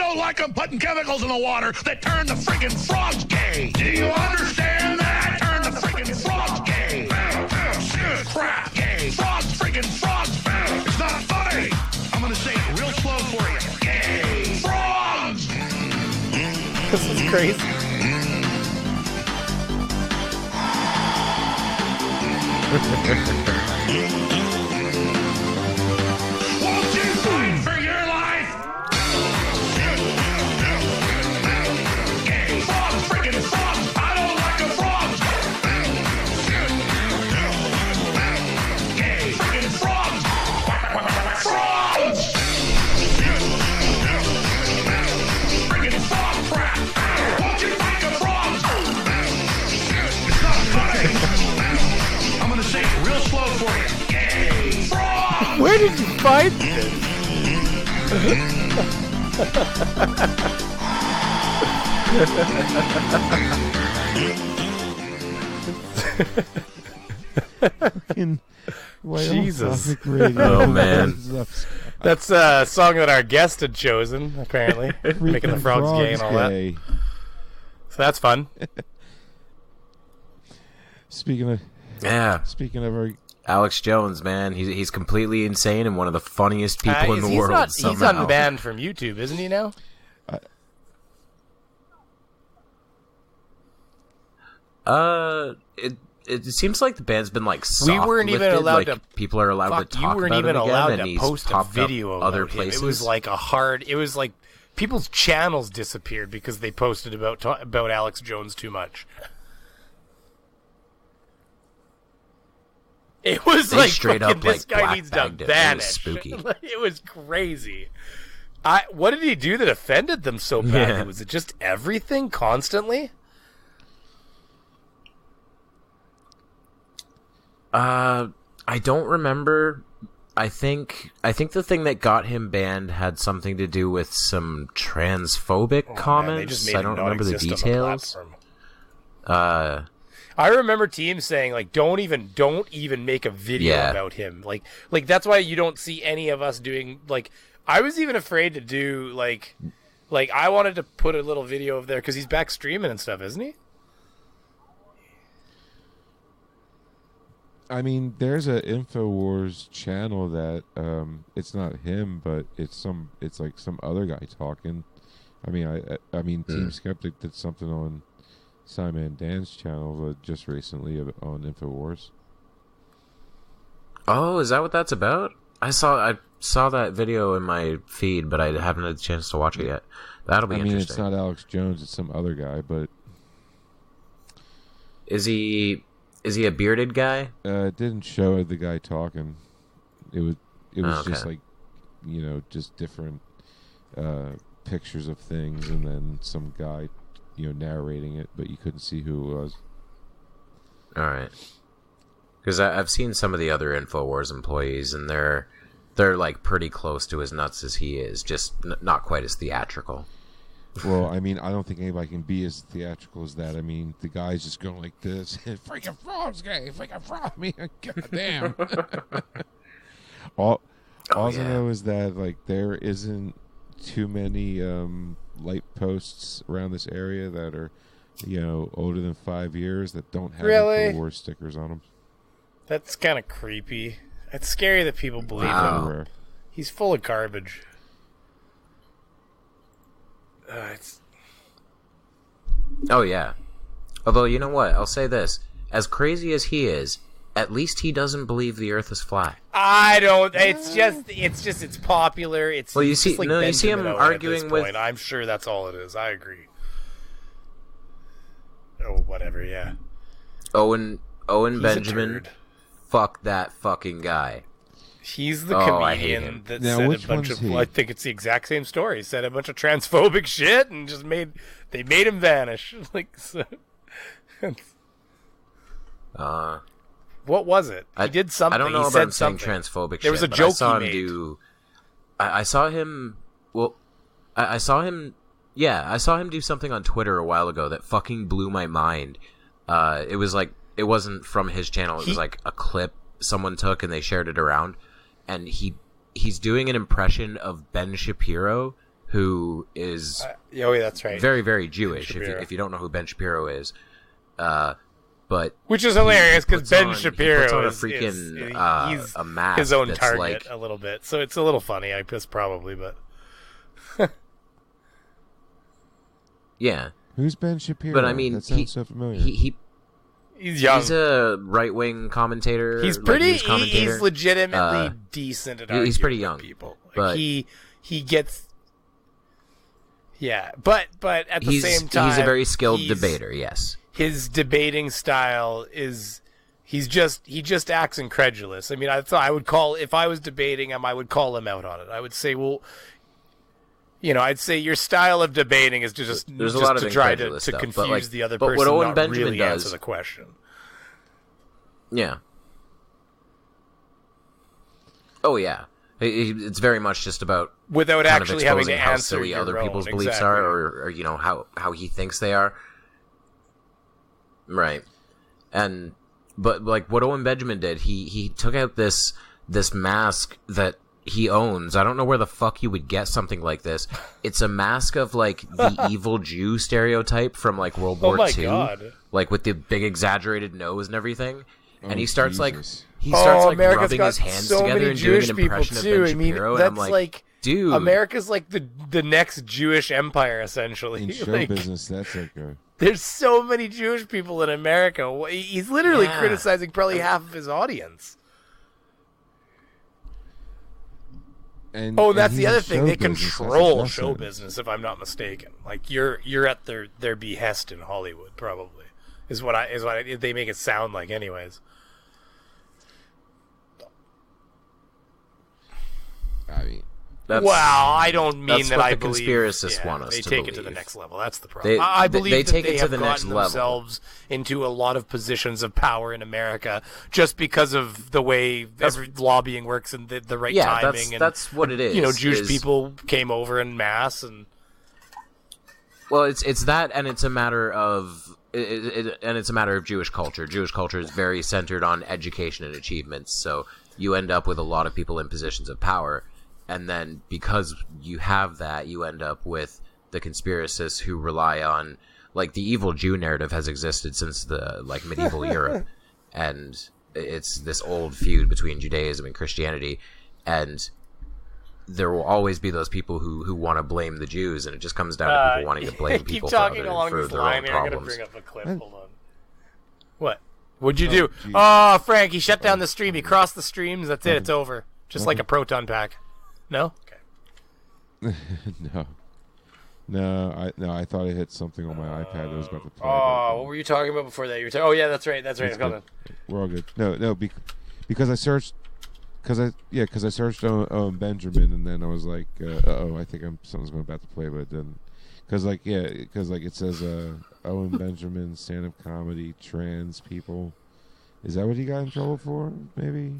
don't like them putting chemicals in the water that turn the freaking frogs gay. Do you understand that? Turn the freaking frogs gay. Shit, crap, gay. Frogs, freaking frogs. It's not funny. I'm gonna say it real slow for you. Gay. Frogs. This is crazy. Won't you fight for your life? Gay. Frogs, freaking frogs. I don't like the frogs. Gay. Freaking frogs. Frogs. Freaking frog crap. Won't you fight the frogs? It's not funny. I'm gonna say it real slow for you. Gay. Frogs. Where did you find this? Jesus. Oh, man. That's a song that our guest had chosen, apparently. Making the frogs gay and all that. So that's fun. Speaking of our Alex Jones, man, he's completely insane and one of the funniest people in the world. He's unbanned from YouTube, isn't he now? It seems like the band's been like soft We weren't even lifted, allowed like, to. people are allowed to talk You weren't about even him again, allowed and to he's post a popped video up about other him. places. It was like It was like people's channels disappeared because they posted about Alex Jones too much. It was They like straight up, this like, guy needs to black-bagged it. It was vanish. spooky. It was crazy. What did he do that offended them so badly? Yeah. Was it just everything constantly? I don't remember. I think the thing that got him banned had something to do with some transphobic comments. I don't remember the details. I remember teams saying like, "Don't even make a video about him." Like that's why you don't see any of us doing like. I was even afraid to do like I wanted to put a little video of there because he's back streaming and stuff, isn't he? I mean, there's an InfoWars channel that it's not him, but it's like some other guy talking. I mean, Team Skeptic did something on Simon and Dan's channel just recently on InfoWars. Oh, is that what that's about? I saw that video in my feed, but I haven't had a chance to watch it yet. That'll be interesting. It's not Alex Jones; it's some other guy. But is he a bearded guy? It didn't show the guy talking. It was just like, just different pictures of things, and then some guy, narrating it, but you couldn't see who it was. All right. Because I've seen some of the other InfoWars employees, and they're like pretty close to as nuts as he is, just not quite as theatrical. Well, I mean, I don't think anybody can be as theatrical as that. I mean, the guy's just going like this. Freaking frog's gay. Freaking frog. I mean, goddamn. All I know is that, like, there isn't too many light posts around this area that are, older than 5 years that don't have InfoWars stickers on them. That's kind of creepy. It's scary that people believe him. He's full of garbage. Oh, yeah. Although, you know what? I'll say this. As crazy as he is, at least he doesn't believe the Earth is flat. I don't. It's popular. It's well, you see, like you see him arguing with. I'm sure that's all it is. I agree. Oh, whatever. Yeah. Owen Benjamin. Fuck that fucking guy. He's the comedian that said a bunch of. I think it's the exact same story. He said a bunch of transphobic shit and just made him vanish. Like, so, what was it? He did something. I don't know he about said him saying something. transphobic. There was shit, a joke I saw he him made. do. I saw him. Well, I saw him. Yeah, I saw him do something on Twitter a while ago that fucking blew my mind. It was like. It wasn't from his channel. It was like a clip someone took and they shared it around. And he's doing an impression of Ben Shapiro, who is oh, yeah, that's right. very, very Jewish. If you don't know who Ben Shapiro is, but which is hilarious because Ben Shapiro puts on is a freaking he's a mask his own that's target like, a little bit, so it's a little funny, I guess, probably, but yeah. Who's Ben Shapiro? But I mean, that sounds so familiar. he's young. He's a right-wing commentator. He's pretty. News commentator. He's legitimately decent at arguing he's pretty with young, people. Like, but he gets. Yeah, but at the same time, he's a very skilled debater. Yes, his debating style is. He just acts incredulous. I mean, I would call, if I was debating him, I would call him out on it. I would say, well, I'd say your style of debating is to there's a lot of try to incredulous stuff, confuse the other but person, what Owen not Benjamin really does, answer the question. Yeah. Oh yeah. It's very much just about without actually having to how answer silly your other own, people's beliefs exactly. are, or how he thinks they are. Right. And but like what Owen Benjamin did, he took out this mask that he owns. I don't know where the fuck you would get something like this. It's a mask of like the evil Jew stereotype from like World War II, God. like with the big exaggerated nose and everything. And he starts Jesus. America's rubbing got his hands so together many and Jewish doing an people impression of too. Ben I mean, Shapiro, and that's I'm like, dude, America's like the next Jewish empire, essentially. In show Like, business, that's like a... there's so many Jewish people in America. He's literally Yeah. criticizing probably half of his audience. And, That's and the he's other in thing. show They business, that's control what show that's business, if I'm not mistaken. Like you're at their behest in Hollywood, probably is what they make it sound like, anyways. I mean, that's, Well, I don't mean that's that what I the believe conspiracists want us they to take it to the believe. next level. That's the problem. I believe they that take they it to have the next gotten level. themselves into a lot of positions of power in America just because of the way lobbying works and the right timing. That's what it is. Jewish people came over en masse, and well, it's that, and it's a matter of it's a matter of Jewish culture. Jewish culture is very centered on education and achievements, so you end up with a lot of people in positions of power. And then because you have that, you end up with the conspiracists who rely on, like, the evil Jew narrative has existed since the medieval Europe, and it's this old feud between Judaism and Christianity, and there will always be those people who want to blame the Jews, and it just comes down to people wanting to blame people keep talking for along their this own line here. I'm problems. gonna bring up a clip. Hold on. What? What'd you do? Oh, Frank, he shut down the stream. He crossed the streams. That's it. It's over. Just like a proton pack. No? Okay. No, I thought I hit something on my iPad that was about to play. What were you talking about before that? You were yeah, that's right. That's right. It's Hold on. We're all good. No, because I searched, because I searched on Benjamin, and then I was like, I think something's about to play, but it didn't. Because it says Owen Benjamin, stand-up comedy, trans people. Is that what he got in trouble for? Maybe.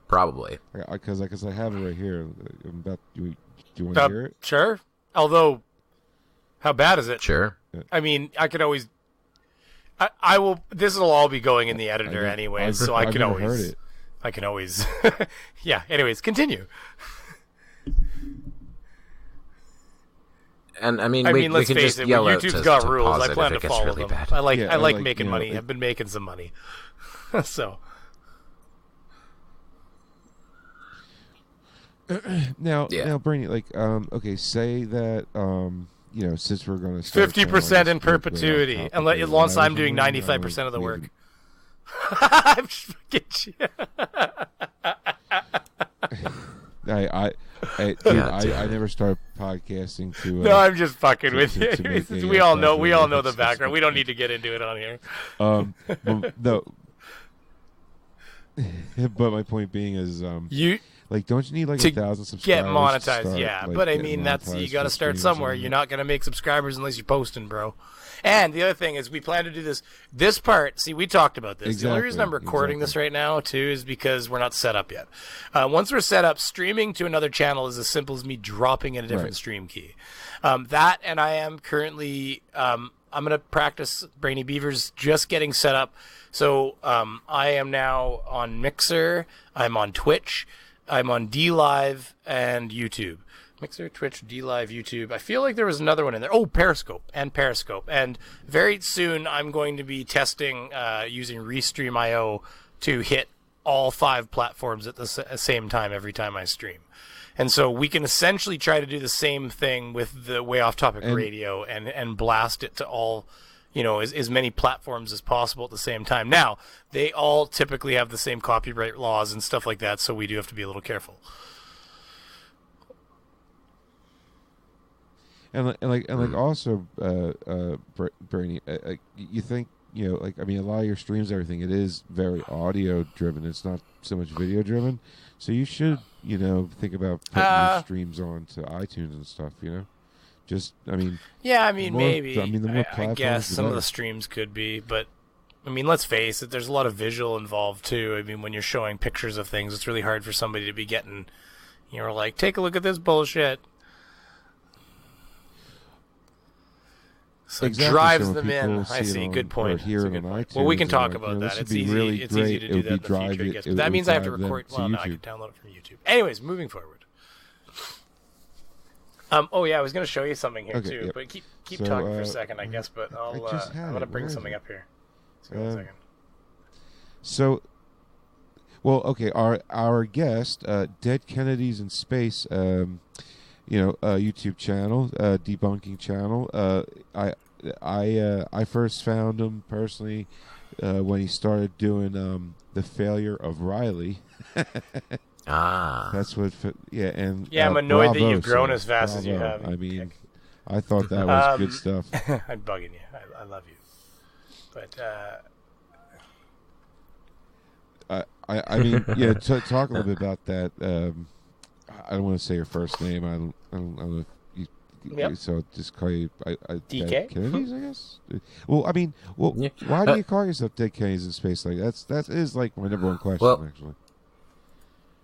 Probably. Because I have it right here. Do you want to hear it? Sure. Although, how bad is it? Sure. I mean, I could always. I will. This will all be going in the editor anyways, so I can always. Heard it. I can always. Yeah. Anyways, continue. And I mean, let's we can face just it. yell out YouTube's to got rules. pause I it plan if to it gets follow really them. bad. I like Yeah, making money. it- I've been making some money. So. Now, Brainy, okay, say that, since we're going to 50% in perpetuity, unless I'm doing 95% of the work. I'm just fucking I never started podcasting to. No, I'm just fucking with you. to make a, We all know the it's- background. We don't need to get into it on here. No. But my point being is, You don't you need like to 1,000 subscribers? get to monetized, start, yeah. like, But I getting mean, that's you monetized got to for start streams somewhere. and- You're not gonna make subscribers unless you're posting, bro. And the other thing is, we plan to do this part. See, we talked about this. The only reason I'm recording this right now too is because we're not set up yet. Once we're set up, streaming to another channel is as simple as me dropping in a different stream key. That, and I am currently I'm gonna practice Brainy Beavers just getting set up. So I am now on Mixer. I'm on Twitch. I'm on DLive and YouTube. Mixer, Twitch, DLive, YouTube. I feel like there was another one in there. Oh, Periscope. And very soon I'm going to be testing using Restream.io to hit all 5 platforms at the same time every time I stream. And so we can essentially try to do the same thing with the Way Off Topic radio and blast it to all, as many platforms as possible at the same time. Now, they all typically have the same copyright laws and stuff like that, so we do have to be a little careful. And also, Bernie, you think, a lot of your streams, everything, it is very audio driven. It's not so much video driven. So you should, think about putting your streams on to iTunes and stuff, Yeah, maybe. The more platforms, I guess some better. of the streams could be, but let's face it, there's a lot of visual involved too. When you're showing pictures of things, it's really hard for somebody to be getting, like, take a look at this bullshit. So exactly. drives so them in. I see. Good point. Well, we can talk about that. It's easy. Really it's easy to do that in the future, I guess. But that means I have to record. Well, no, I can download it from YouTube. Anyways, moving forward. Oh yeah, I was going to show you something here too, but keep talking for a second, I guess. But I'm going to bring something up here. So one second. So, well, okay. Our guest, Dead Kennedys in Space. YouTube channel, debunking channel. I first found him personally when he started doing the failure of Riley. That's what. And I'm annoyed that you've grown so as fast as you have. I thought that was good stuff. I'm bugging you. I love you, but. Talk a little bit about that. I don't want to say your first name. I don't know if you. Yep. So just call you DK Kennedys, I guess. Why do you call yourself Dead Kennedys in Space? Like that is like my number one question, actually.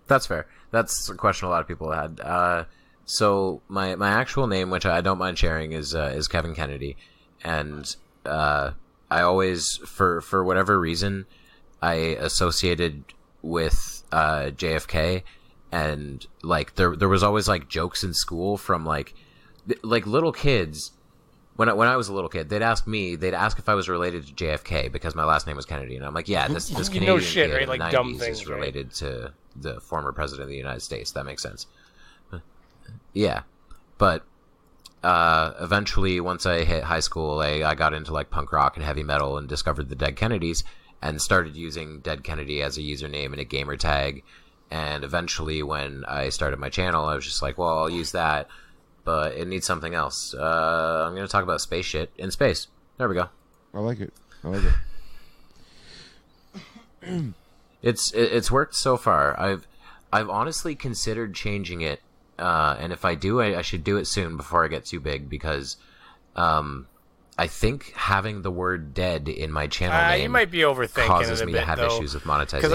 That's fair. That's a question a lot of people had. So my actual name, which I don't mind sharing, is Kevin Kennedy, and I always, for whatever reason, I associated with JFK. And like there was always like jokes in school from like little kids. When I was a little kid, they'd ask if I was related to JFK because my last name was Kennedy, and I'm like, yeah, this Canadian shit, kid right? in Like the 90s dumb things, is related to the former president of the United States. That makes sense. Yeah, but eventually, once I hit high school, I got into like punk rock and heavy metal and discovered the Dead Kennedys and started using Dead Kennedy as a username and a gamer tag. And eventually, when I started my channel, I was just like, well, I'll use that, but it needs something else. I'm going to talk about space shit in space. There we go. I like it. It's worked so far. I've honestly considered changing it, and if I do, I should do it soon before I get too big, because I think having the word "dead" in my channel name you might be overthinking causes it a me bit, to have though, issues with monetization.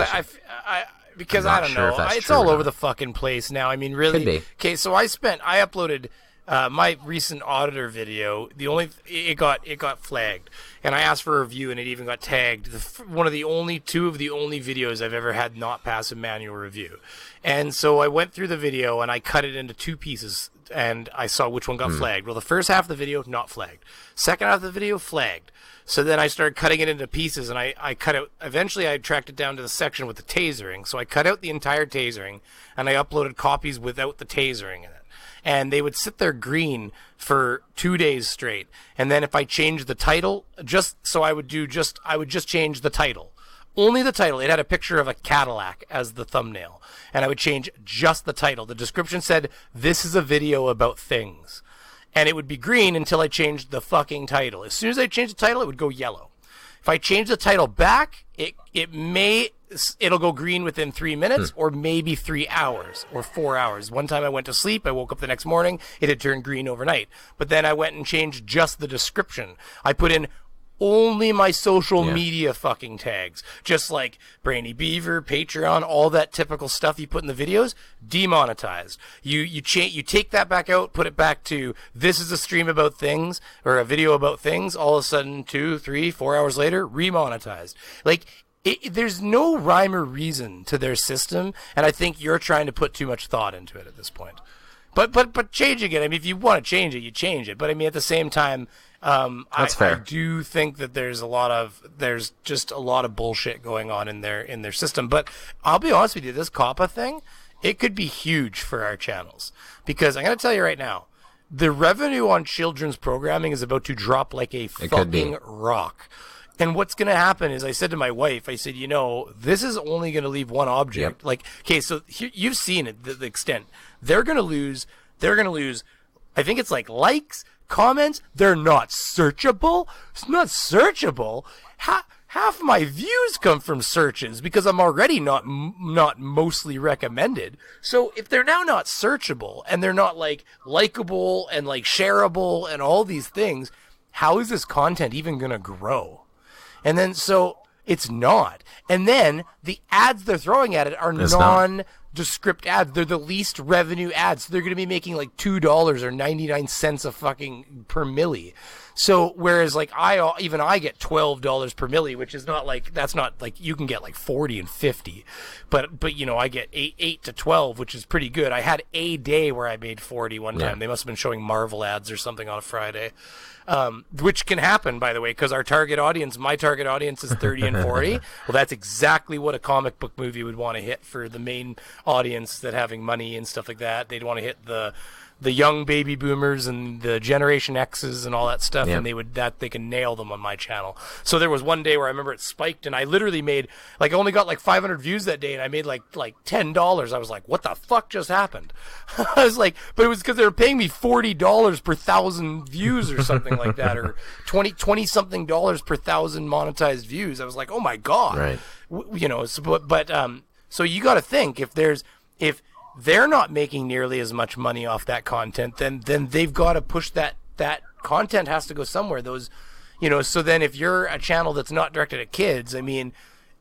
Because I don't know, it's all over the fucking place now. Really. Could be. Okay, so I uploaded my recent auditor video. It got flagged, and I asked for a review, and it even got tagged. Two of the only videos I've ever had not pass a manual review. And so I went through the video and I cut it into 2 pieces, and I saw which one got flagged. Well, the first half of the video not flagged. Second half of the video flagged. So then I started cutting it into pieces, and I cut out. Eventually, I tracked it down to the section with the tasering. So I cut out the entire tasering, and I uploaded copies without the tasering in it. And they would sit there green for 2 days straight. And then if I changed the title, I would just change the title. Only the title. It had a picture of a Cadillac as the thumbnail. And I would change just the title. The description said, "This is a video about things." And it would be green until I changed the fucking title. As soon as I changed the title, it would go yellow. If I change the title back, it'll go green within 3 minutes, or maybe 3 hours or 4 hours. One time I went to sleep, I woke up the next morning, it had turned green overnight. But then I went and changed just the description. I put in only my social media fucking tags, just like Brainy Beaver, Patreon, all that typical stuff you put in the videos, demonetized. You take that back out, put it back to "this is a stream about things" or a video about things. All of a sudden, 2, 3, 4 hours later, remonetized. Like, there's no rhyme or reason to their system, and I think you're trying to put too much thought into it at this point. But changing it, I mean, if you want to change it, you change it. But I mean, at the same time, That's fair. I do think that there's just a lot of bullshit going on in their system. But I'll be honest with you, this COPPA thing, it could be huge for our channels, because I'm going to tell you right now, the revenue on children's programming is about to drop like a fucking rock. And what's going to happen is, I said to my wife, I said, this is only going to leave one object. Yep. Like, okay, so here, you've seen it, the extent. They're going to lose, I think it's like likes, comments. They're not searchable. It's not searchable. Half my views come from searches because I'm already not mostly recommended. So if they're now not searchable and they're not like likable and like shareable and all these things, how is this content even going to grow? And then, so it's not. And then the ads they're throwing at it are nondescript ads. They're the least revenue ads. So they're going to be making like $2 or 99 cents a fucking per milli. So whereas like I get $12 per milli, which is not like, that's not like, you can get like 40 and 50, but I get 8 to 12, which is pretty good. I had a day where I made 40 one time. They must have been showing Marvel ads or something on a Friday. Which can happen, by the way, because my target audience is 30 and 40. Well, that's exactly what a comic book movie would want to hit for the main audience that having money and stuff like that. They'd want to hit the young baby boomers and the Generation X's and all that stuff, and they can nail them on my channel. So there was one day where I remember it spiked, and I literally made, like, I only got like 500 views that day, and I made like $10. I was like, what the fuck just happened? I was like, but it was because they were paying me $40 per 1,000 views or something like that, or 20 something dollars per 1,000 monetized views. I was like, oh my god, right? So you got to think, if they're not making nearly as much money off that content, then they've got to push that content has to go somewhere. So then if you're a channel that's not directed at kids, I mean,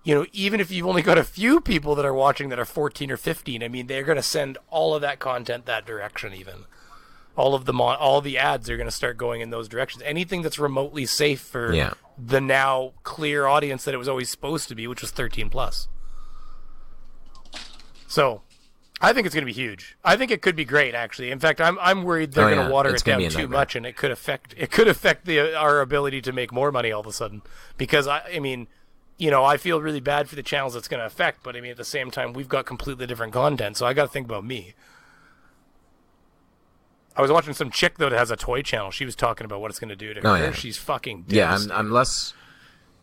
even if you've only got a few people that are watching that are 14 or 15, I mean, they're going to send all of that content that direction. Even all the ads are going to start going in those directions. Anything that's remotely safe for the now clear audience that it was always supposed to be, which was 13 plus. So I think it's going to be huge. I think it could be great, actually. In fact, I'm worried they're going to water it down too much, and it could affect our ability to make more money all of a sudden. Because I mean, I feel really bad for the channels it's going to affect, but I mean, at the same time, we've got completely different content, so I got to think about me. I was watching some chick though that has a toy channel. She was talking about what it's going to do to her. Yeah. She's fucking devastated. I'm less.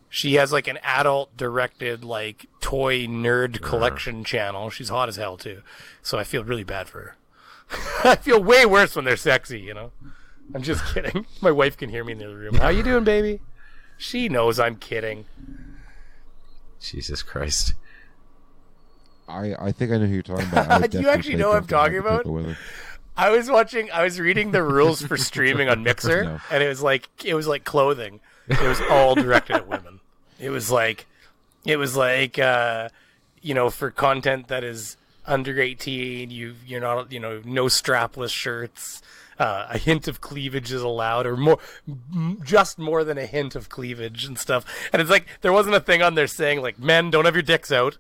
She has like an adult-directed like toy nerd collection channel. She's hot as hell too, so I feel really bad for her. I feel way worse when they're sexy. I'm just kidding. My wife can hear me in the other room. How you doing, baby? She knows I'm kidding. Jesus Christ. I think I know who you're talking about. Do you actually know what I'm talking about? I was reading the rules for streaming on Mixer, and it was like clothing. It was all directed at women. It was like, for content that is under 18, you're not, no strapless shirts. A hint of cleavage is allowed, or just more than a hint of cleavage and stuff. And it's like, there wasn't a thing on there saying like, men, don't have your dicks out.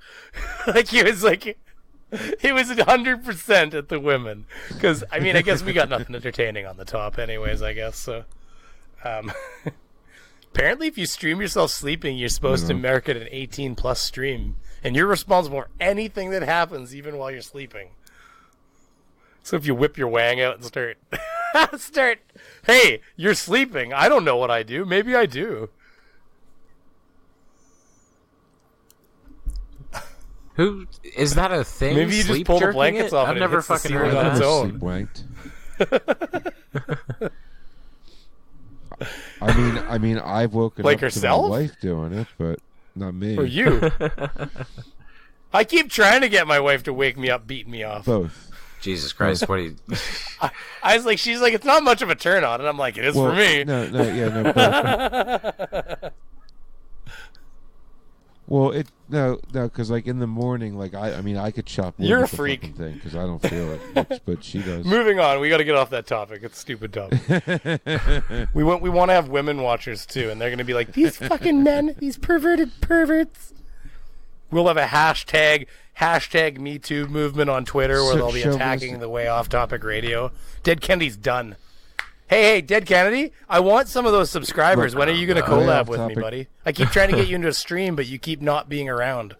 Like, it was 100% at the women. Because, I mean, I guess we got nothing entertaining on the top anyways, I guess. So, apparently if you stream yourself sleeping, you're supposed to mark it an 18 plus stream. And you're responsible for anything that happens even while you're sleeping. So if you whip your wang out and start, hey, you're sleeping. I don't know what I do. Maybe I do. Who is that a thing? Maybe you just pull the blankets off. I've never fucking heard of that. that. Sleep wanked. I mean, I've woken like up herself? to my wife doing it, but not me. Or you? I keep trying to get my wife to wake me up, beating me off. Both. Jesus Christ! What are you? I was like, she's like, it's not much of a turn on, and I'm like, it is for me. No. Well, because like in the morning, like I could chop. You're a freak thing because I don't feel it, but she does. Moving on, we got to get off that topic. It's a stupid topic. We want to have women watchers too, and they're going to be like, these fucking men, these perverted perverts. We'll have a hashtag Me Too movement on Twitter where they'll be attacking the Way Off Topic Radio. Dead Kennedy's done. Hey, Dead Kennedy, I want some of those subscribers. When are you going to collab with me, buddy? I keep trying to get you into a stream, but you keep not being around.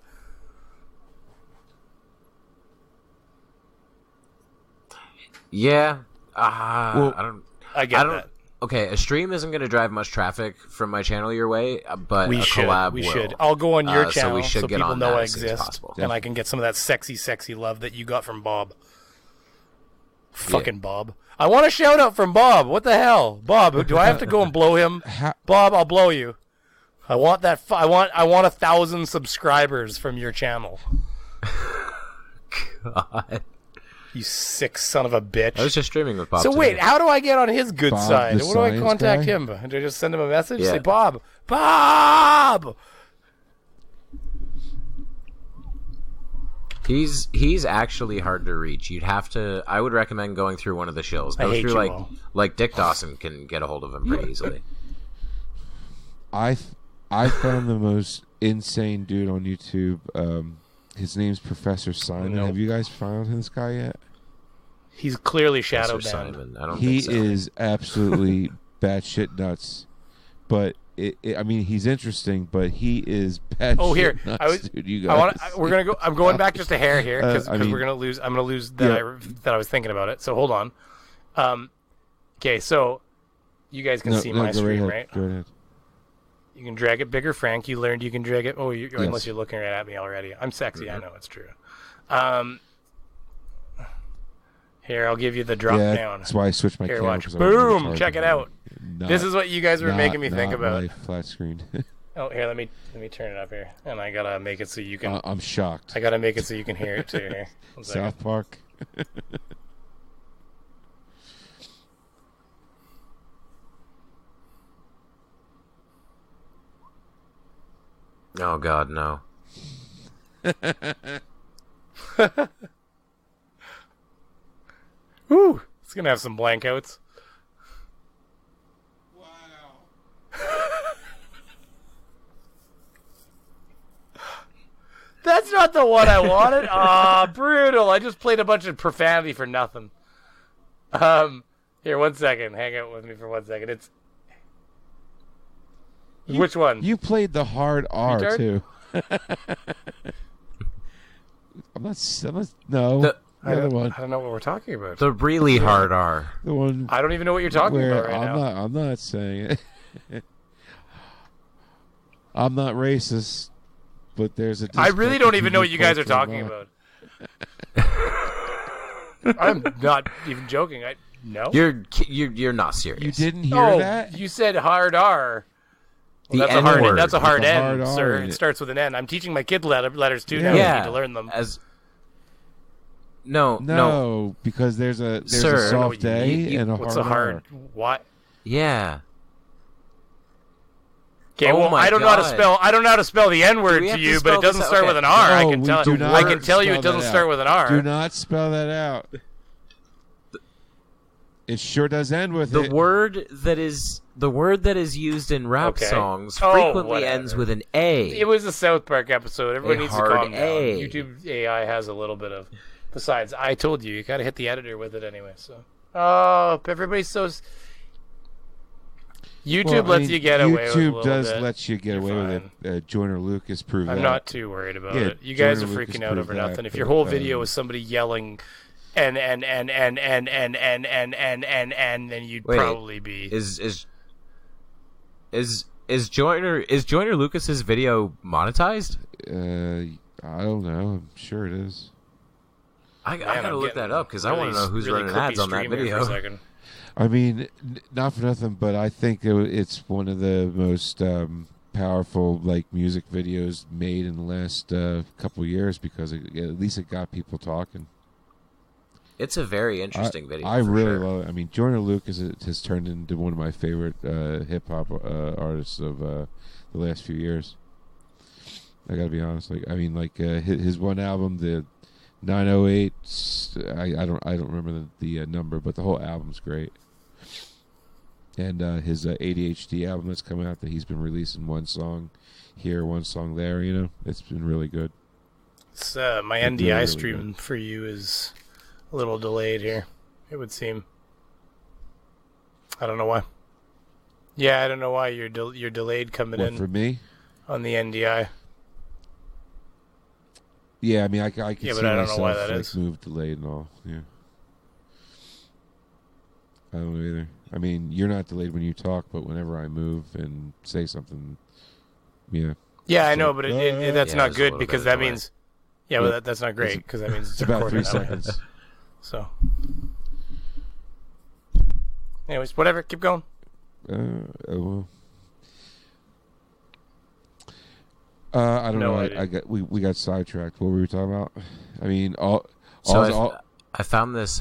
Yeah. I get that. Okay, a stream isn't going to drive much traffic from my channel your way, but a collab will. We should. I'll go on your channel so people know I exist, and I can get some of that sexy love that you got from Bob. Fucking Bob. I want a shout out from Bob. What the hell, Bob? Do I have to go and blow him? Bob, I'll blow you. I want that. I want 1,000 subscribers from your channel. God. You sick son of a bitch. I was just streaming with Bob. So today. wait, how do I get on his good Bob, side? the What do I contact guy? him? Do I just send him a message? Yeah. Say, Bob! He's actually hard to reach. I would recommend going through one of the shills. Go hate through you all. like Dick Dawson can get a hold of him pretty easily. I found the most insane dude on YouTube. His name's Professor Simon. Nope. Have you guys found this guy yet? He's clearly shadow Professor banned. Simon. I don't He think so. is absolutely batshit nuts. But I mean, he's interesting, but he is batshit Oh, here nuts, dude. You guys. We're gonna go. I'm going back just a hair here because I mean- we're gonna lose. I'm gonna lose that. that I was thinking about it. So hold on. Okay, so you guys can see my go screen, ahead. right? Go ahead. You can drag it bigger, Frank. You learned you can drag it. Oh, Yes. unless you're looking right at me already. I'm sexy. I know it's true. Here, I'll give you the drop Yeah, down. that's why I switched my Here, camera. watch. 'cause I was Boom! retarded. Check it out. This is what you guys were making me think about. My flat screen. Oh, here, let me turn it up here, and I gotta make it so you can. I'm shocked. I gotta make it so you can hear it too. Here, one second. South Park. Oh God, no. Woo! It's gonna have some blankouts. That's not the one I wanted. Ah, brutal! I just played a bunch of profanity for nothing. Here, 1 second. Hang out with me for 1 second. Which one? You played the hard R Retard? too. I'm not. No. The- The other one. I don't know what we're talking about. The really hard R. The one I don't even know what you're talking where about right now. I'm not saying it. I'm not racist, but there's a. I really don't even know what you guys are cultural talking line. about. I'm not even joking. No. You're not serious. You didn't hear Oh, that? you said hard R. The Well, N-word. that's a hard It's a N, hard R sir. in It it. starts with an N. I'm teaching my kid letters too Yeah. now. I Yeah. need to learn them. No. No, because there's a Sir. I don't know soft what you A mean. and a What's hard a hard? R. What? Yeah. Okay, Oh well, my I don't know how to God. spell. I don't know how to spell the N word we to have to you, but spell it doesn't this out? start Okay. with an R. I No, can we tell. do not I can tell you spell it doesn't that start out. with an R. Do not spell that out. It sure does end with The it. word that is used in rap Okay. songs Oh, frequently whatever. ends with an A. It was a South Park episode. Everyone A needs to hard calm down. A. YouTube AI has a little bit of. Besides, I told you gotta hit the editor with it anyway. So, oh, everybody's so. YouTube Well, I lets mean, you get away with a YouTube little does bit. let you get You're away with it. Joyner Lucas proved that. I'm not too worried about Yeah, it. You guys are Jordan Lucas freaking out proved over that, nothing. If but, your whole video is somebody yelling, and then you'd Wait, probably be. Is Joyner Lucas's video monetized? I don't know. I'm sure it is. I Man, gotta I'm look getting that up because I really- want to know who's really running clippy ads on that stream here for a video. second. I mean, not for nothing, but I think it's one of the most powerful like music videos made in the last couple of years because at least it got people talking. It's a very interesting video. I for really sure. love it. I mean, Joyner Lucas has turned into one of my favorite hip hop artists of the last few years. I gotta be honest. Like, I mean, like his one album, the 908. I don't remember the number, but the whole album's great. And his ADHD album that's coming out that he's been releasing one song here, one song there. You know, it's been really good. It's, my NDI stream for you is a little delayed here, it would seem. I don't know why. Yeah, I don't know why you're delayed coming in. For me? On the NDI. Yeah, I mean, I can see but I don't myself know why that is. move delayed and all. Yeah. I don't know either. I mean, you're not delayed when you talk, but whenever I move and say something, yeah. Yeah, I know, but that's not good because that delay. means... Yeah, well, that's not great because that means It's about 3 recorded now. seconds. So... Anyways, whatever. Keep going. Well. I don't know. We got sidetracked. What were we talking about? I mean, I found this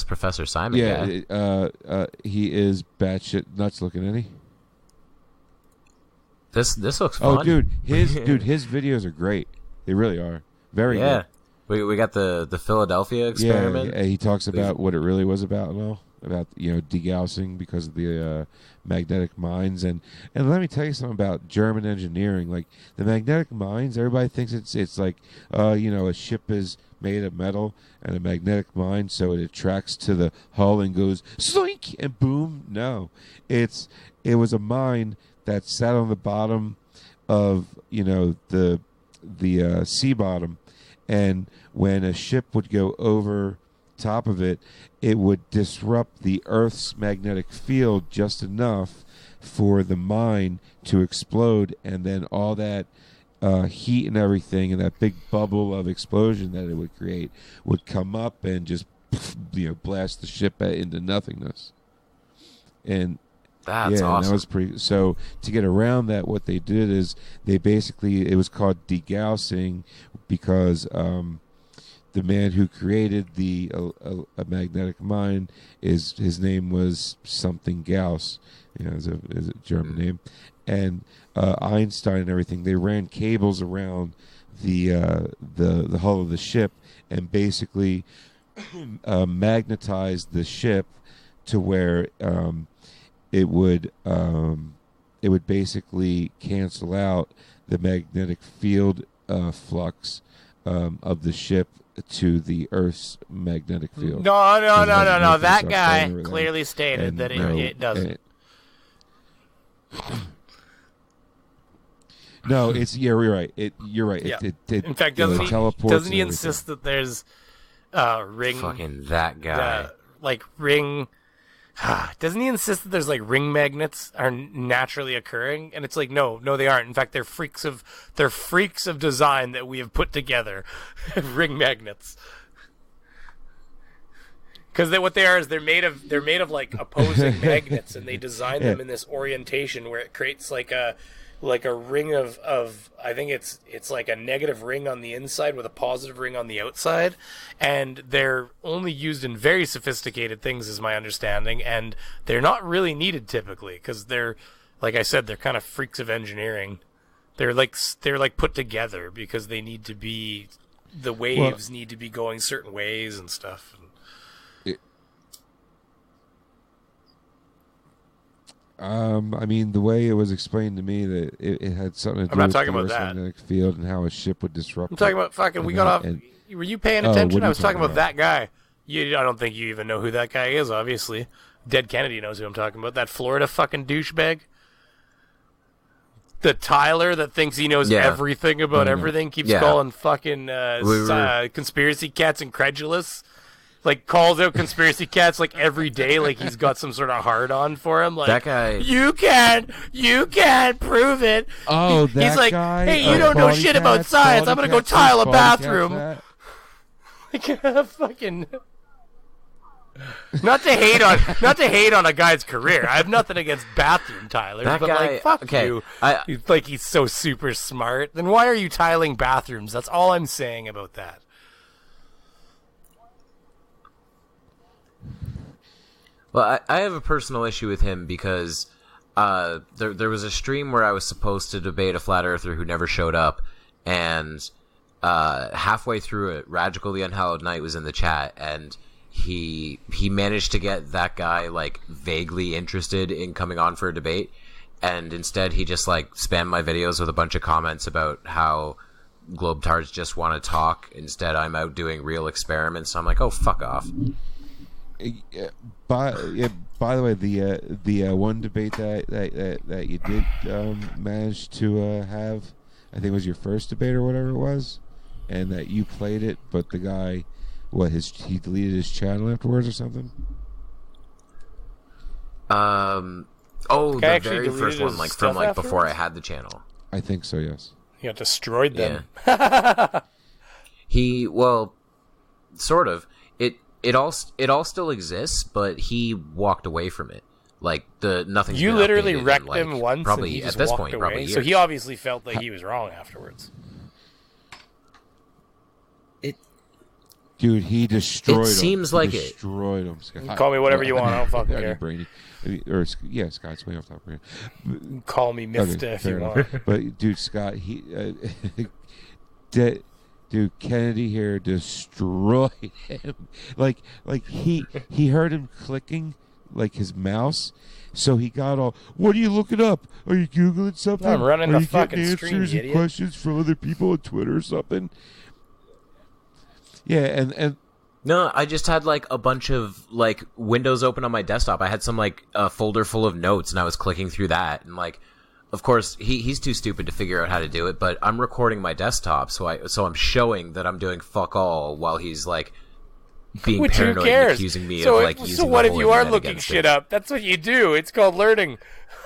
Professor Simon guy. Yeah, he is batshit nuts looking, isn't he? This looks fun. Oh, dude, his videos are great. They really are. Very good. We got the Philadelphia experiment. Yeah, he talks about what it really was about and all. About degaussing because of the magnetic mines, and let me tell you something about German engineering. Like the magnetic mines, everybody thinks it's like a ship is made of metal and a magnetic mine, so it attracts to the hull and goes zoink and boom. No, it was a mine that sat on the bottom of the sea bottom, and when a ship would go over top of it, it would disrupt the Earth's magnetic field just enough for the mine to explode, and then all that heat and everything and that big bubble of explosion that it would create would come up and just blast the ship into nothingness. And that's awesome. That was pretty. So to get around that, what they did is it was called degaussing because the man who created a magnetic mine his name was something Gauss, is a German name, and Einstein and everything. They ran cables around the hull of the ship and basically magnetized the ship to where it would basically cancel out the magnetic field flux of the ship to the Earth's magnetic field. No. That guy clearly stated that it doesn't. No, you're right. You're right. Yeah. In fact, doesn't he insist that there's ring? Fucking that guy. Ring. Doesn't he insist that there's ring magnets are naturally occurring? And it's no, they aren't. In fact, they're freaks of design that we have put together. Ring magnets. Because what they are is they're made of opposing magnets, and they design them in this orientation where it creates a ring of I think it's like a negative ring on the inside with a positive ring on the outside, and they're only used in very sophisticated things, is my understanding, and they're not really needed typically because they're, like I said, they're kind of freaks of engineering. They're put together because they need to be, the waves need to be going certain ways and stuff. I mean, the way it was explained to me that it had something to do I'm not with talking the about Earth's that. magnetic field and how a ship would disrupt. I'm talking about fucking. We got off. Were you paying attention? I was talking about that guy. I don't think you even know who that guy is. Obviously, Dead Kennedy knows who I'm talking about. That Florida fucking douchebag. The Tyler that thinks he knows everything about everything keeps calling fucking conspiracy cats incredulous. Calls out conspiracy cats every day, he's got some sort of hard on for him. That guy, you can't prove it. Oh, that he's guy. Hey, you don't know shit about science. I'm gonna go tile a bathroom. Fucking. Not to hate on a guy's career. I have nothing against bathroom tilers, that but guy, fuck you. He's so super smart. Then why are you tiling bathrooms? That's all I'm saying about that. Well, I have a personal issue with him because there was a stream where I was supposed to debate a flat earther who never showed up, and halfway through it, Radical the Unhallowed Knight was in the chat, and he managed to get that guy vaguely interested in coming on for a debate, and instead he just spammed my videos with a bunch of comments about how Globetards just want to talk. Instead, I'm out doing real experiments. So I'm like, oh, fuck off. By the way, the one debate that you did manage to have, I think it was your first debate or whatever it was, and that you played it, but the guy, he deleted his channel afterwards or something? The very first one, like from like before I had the channel. I think so. Yes. You got destroyed them. Yeah. Sort of. It all still exists, but he walked away from it. Like nothing's. You been literally updated wrecked in, like, him once, probably and he just at this walked point, away. probably So years. he obviously felt like he was wrong afterwards. Dude, he destroyed him. It seems like it. Destroyed him. Scott. You call me whatever you want. I don't fucking care. Brainy. Scott's way off top. Brainy. Call me Mista if you want. But dude, Scott, dude, Kennedy here destroyed him. Like he heard him clicking like his mouse, so he got all. What are you looking up? Are you googling something? I'm running are the you fucking getting stream, answers you and idiot. questions from other people on Twitter or something? Yeah, and No, I just had like a bunch of like windows open on my desktop. I had some like a folder full of notes, and I was clicking through that. And like, of course, he's too stupid to figure out how to do it. But I'm recording my desktop, so I'm showing that I'm doing fuck all while he's like being Which, who paranoid and cares? accusing me So of like using. So what the if whole you are internet looking against shit him. up? That's what you do. It's called learning.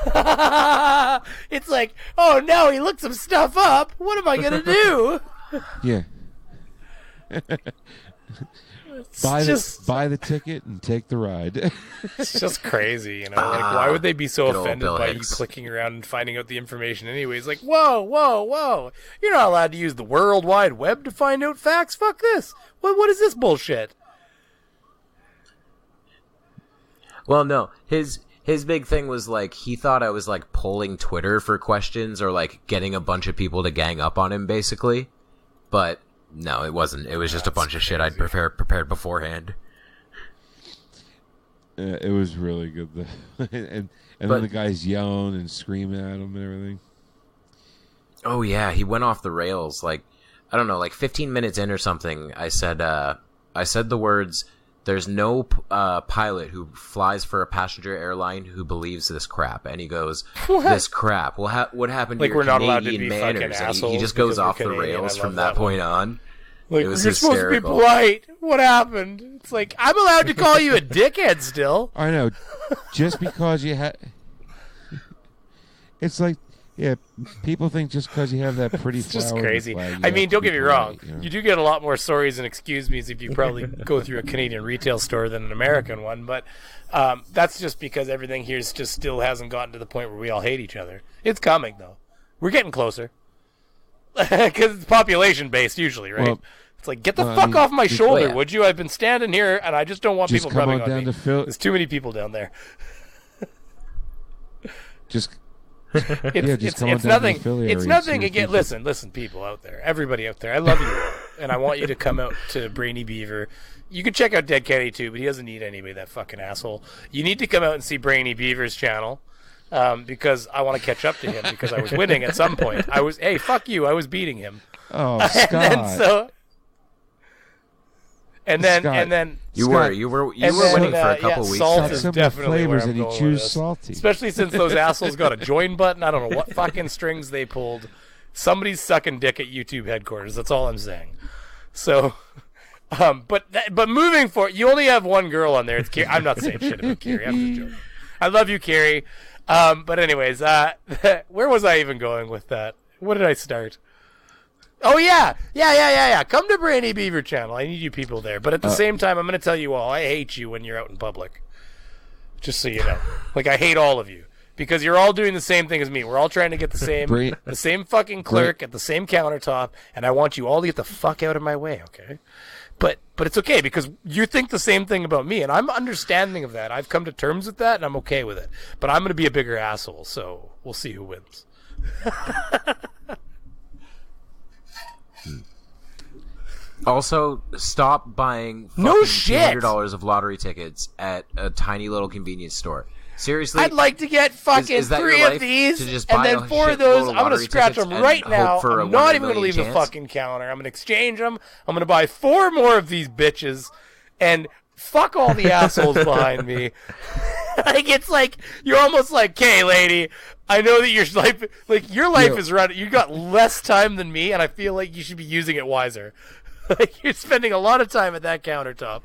It's like, oh no, he looked some stuff up. What am I gonna do? yeah. Buy just- the ticket and take the ride. It's just crazy, you know. Like, why would they be so good old offended Bill by Hicks. you clicking around and finding out the information anyways? Like, whoa. You're not allowed to use the World Wide Web to find out facts. Fuck this. What is this bullshit? Well, no, his big thing was like he thought I was like polling Twitter for questions or like getting a bunch of people to gang up on him, basically. But no, it wasn't. It was just a bunch of shit I'd prepared beforehand. It was really good, though. and But- then the guys yelling and screaming at him and everything. Oh yeah, he went off the rails. Like I don't know, like 15 minutes in or something. I said the words. There's no pilot who flies for a passenger airline who believes this crap. And he goes, this crap. Well, what happened to Like, your we're not allowed to Canadian be fucking manners? And he assholes just goes because we're off the Canadian. rails I from love that that point on. Like, It was you're supposed to be hysterical. polite. What happened? It's like, I'm allowed to call you a dickhead still. I know. Just because you had... It's like, yeah, people think just because you have that pretty It's just flower crazy. flag, you I have mean, to don't be get me wrong. polite, you know? You do get a lot more sorries and excuse me's if you probably go through a Canadian retail store than an American one. But that's just because everything here just still hasn't gotten to the point where we all hate each other. It's coming, though. We're getting closer. Because it's population-based usually, right? Well, it's like, get the well, I fuck mean, off my just- shoulder, Oh, yeah. would you? I've been standing here, and I just don't want Just people come rubbing on on down me. to Phil. There's too many people down there. Just It's, just come on it's down to the nothing. Philly It's area and nothing see again. what people- Listen, people out there, everybody out there. I love you, and I want you to come out to Brainy Beaver. You can check out Dead Kenny too, but he doesn't need anybody. That fucking asshole. You need to come out and see Brainy Beaver's channel, because I want to catch up to him because I was winning at some point. Hey, fuck you. I was beating him. Oh, And Scott. then Scott, and then You Scott, were and then, winning for a couple yeah, weeks. Salt Got is some definitely where flavors I'm and he going choose with this. salty. Especially since those assholes got a join button. I don't know what fucking strings they pulled. Somebody's sucking dick at YouTube headquarters. That's all I'm saying. So, but moving forward, you only have one girl on there. It's Carrie. I'm not saying shit about Carrie. I'm just joking. I love you, Carrie. But anyways, where was I even going with that? What did I start? Oh, yeah. Come to Brainy Beaver channel. I need you people there. But at the same time, I'm going to tell you all, I hate you when you're out in public. Just so you know. Like, I hate all of you. Because you're all doing the same thing as me. We're all trying to get the same fucking clerk at the same countertop, and I want you all to get the fuck out of my way, okay? But it's okay, because you think the same thing about me, and I'm understanding of that. I've come to terms with that, and I'm okay with it. But I'm going to be a bigger asshole, so we'll see who wins. Also, stop buying No fucking shit! $200 of lottery tickets at a tiny little convenience store. Seriously, I'd like to get fucking is that your 3 of life? these, To just and buy then a 4 of shitload those, of I'm going to lottery scratch tickets them and right hope now. for a I'm 1 not in a even going to million leave the chance? fucking counter. I'm going to exchange them. I'm going to buy 4 more of these bitches, and fuck all the assholes behind me. Like, it's like, you're almost like, okay, lady, I know that your life is running. You got less time than me, and I feel like you should be using it wiser. Like, you're spending a lot of time at that countertop.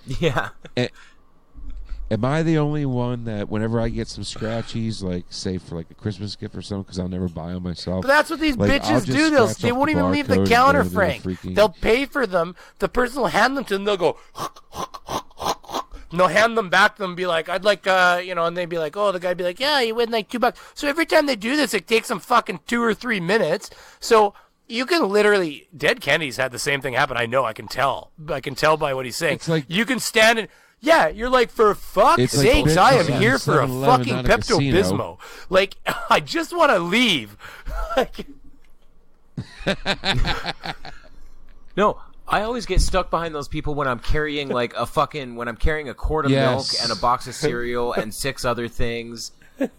Yeah. Am I the only one that whenever I get some scratchies, like say for like a Christmas gift or something, because I'll never buy them myself? But that's what these like, I'll bitches just do. scratch They off won't the even leave the barcode counter, and go Frank. to the freaking- They'll pay for them. The person will hand them to them. They'll go, and they'll hand them back to them and be like, I'd like, and they'd be like, oh, the guy'd be like, yeah, you win like $2. So every time they do this, it takes them fucking 2 or 3 minutes. So you can literally, Dead Kennedy's had the same thing happen. I know, I can tell. I can tell by what he's saying. It's like, you can stand and, yeah, you're like, for fuck's It's like sakes, bitches I am at here for a 7-Eleven, fucking not a Pepto-Bismol. casino. Like, I just want to leave. Like, No, I always get stuck behind those people when I'm carrying when I'm carrying a quart of milk Yes. and a box of cereal and 6 other things.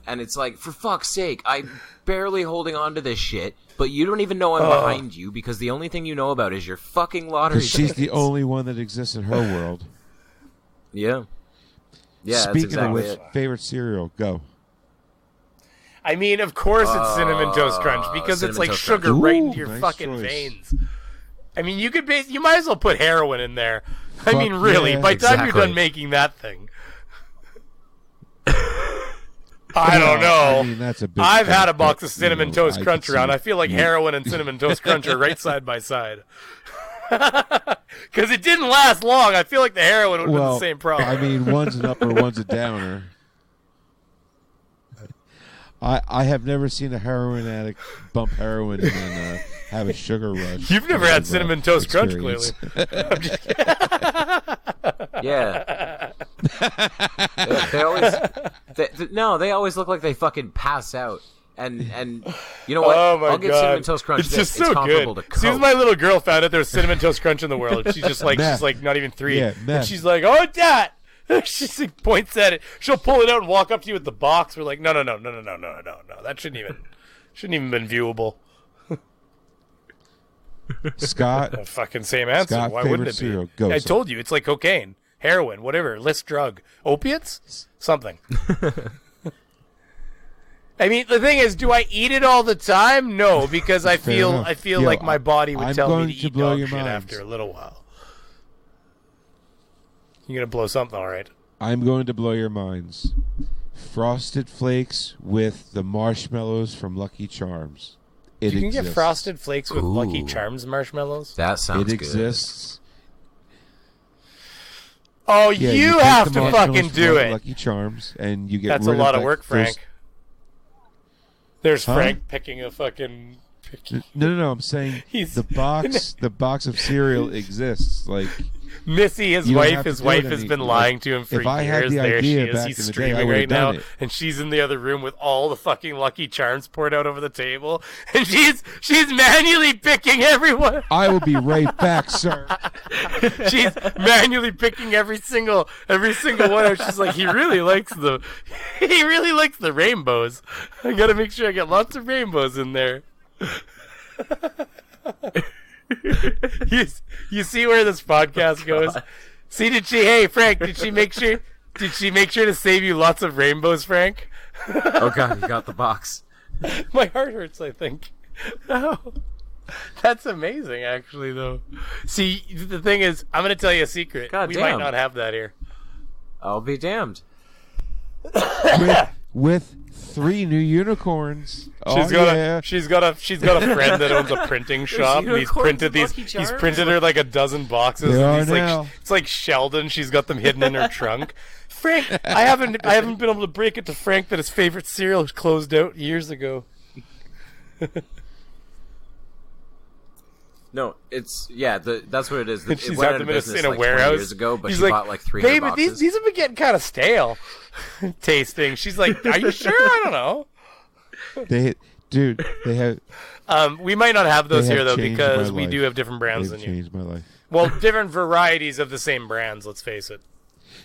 And it's like, for fuck's sake, I'm barely holding on to this shit, but you don't even know I'm behind you because the only thing you know about is your fucking lottery. 'cause she's the tickets. only one that exists in her world. Yeah. Yeah, that's Speaking exactly of which, it. favorite cereal, go. I mean, of course it's Cinnamon Toast Crunch because it's Cinnamon like Toast sugar Crunch. right Ooh, into your nice fucking choice. veins. I mean, you might as well put heroin in there. I Fuck mean, really, yeah. by the time you're Exactly. done making that thing. I don't know. I mean, that's a big I've had a fact, box but, of Cinnamon you know, Toast I Crunch could around. see- I feel like heroin and Cinnamon Toast Crunch are right side by side. Because it didn't last long. I feel like the heroin would have been the same problem. I mean, one's an upper, one's a downer. I have never seen a heroin addict bump heroin and then have a sugar rush. You've never had Of, Cinnamon Toast Crunch, experience. clearly. Yeah. They always look like they fucking pass out. And you know what? Oh my I'll get god! Cinnamon Toast Crunch. It's this. just so comparable good. to As soon as Coke. my little girl found out there was Cinnamon Toast Crunch in the world, she's just like, Meth. she's like not even 3, Yeah, and meth. she's like, "Oh, Dad!" She like, points at it. She'll pull it out and walk up to you with the box. We're like, "No! That shouldn't even been viewable." Scott, Fucking same answer. Scott, Why favorite wouldn't it be? cereal. Go, I son. told you it's like cocaine, heroin, whatever, list drug, opiates, something. I mean, the thing is, do I eat it all the time? No, because I Fair feel enough. Yo, like my body would I'm tell going me to to eat blow dog your shit minds. after a little while. You're gonna blow something, all right? I'm going to blow your minds. Frosted Flakes with the marshmallows from Lucky Charms. It You can exists. get Frosted Flakes with Lucky Ooh. Charms marshmallows. That sounds It good. exists. Oh, Yeah, you take have the to marshmallows fucking from do it. Lucky Charms, and you get. That's a rid lot of that- work, those- Frank. There's Huh? Frank picking a fucking. No. I'm saying He's- the box of cereal exists. Like Missy, his You don't wife, have to his do wife it has any- been like, lying to him for if I years. had the There she idea is. back He's in the day, I streaming would've right now, done it. and she's in the other room with all the fucking Lucky Charms poured out over the table, and she's manually picking everyone. I will be right back, sir. She's manually picking every single one out. She's like, he really likes the rainbows. I gotta make sure I get lots of rainbows in there. You see where this podcast goes? See, hey Frank, did she make sure to save you lots of rainbows, Frank? Oh god, you got the box. My heart hurts, I think. Oh, that's amazing, actually, though. See, the thing is, I'm going to tell you a secret. God we damn. might not have that here. I'll be damned. with 3 new unicorns. She's got a friend that owns a printing shop, and he's unicorns printed and Lucky he's Charms? printed her like a dozen boxes. They and are he's now. like, it's like Sheldon. She's got them hidden in her trunk. Frank, I haven't been able to break it to Frank that his favorite cereal closed out years ago. No, it's that's what it is. And It she's went had out them of in business a like 20 warehouse years ago, but He's she like, bought like 300 "Babe, boxes. these have been getting kind of stale tasting." She's like, "Are you sure?" I don't know. They have. We might not have those They have here though changed because my we life. do have different brands They've than you. changed my life. Well, different varieties of the same brands. Let's face it.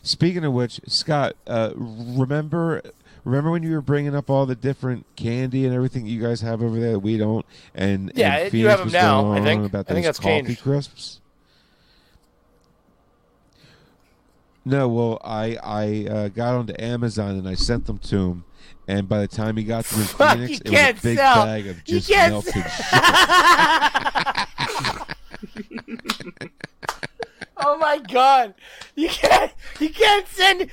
Speaking of which, Scott, remember when you were bringing up all the different candy and everything you guys have over there that we don't? And Yeah, and you Phoenix have them was now, going I on think. about I think those that's coffee changed. crisps. No, well, I got onto Amazon and I sent them to him, and by the time he got to his Phoenix, it was a big bag of just melted shit. Oh my God! You can't send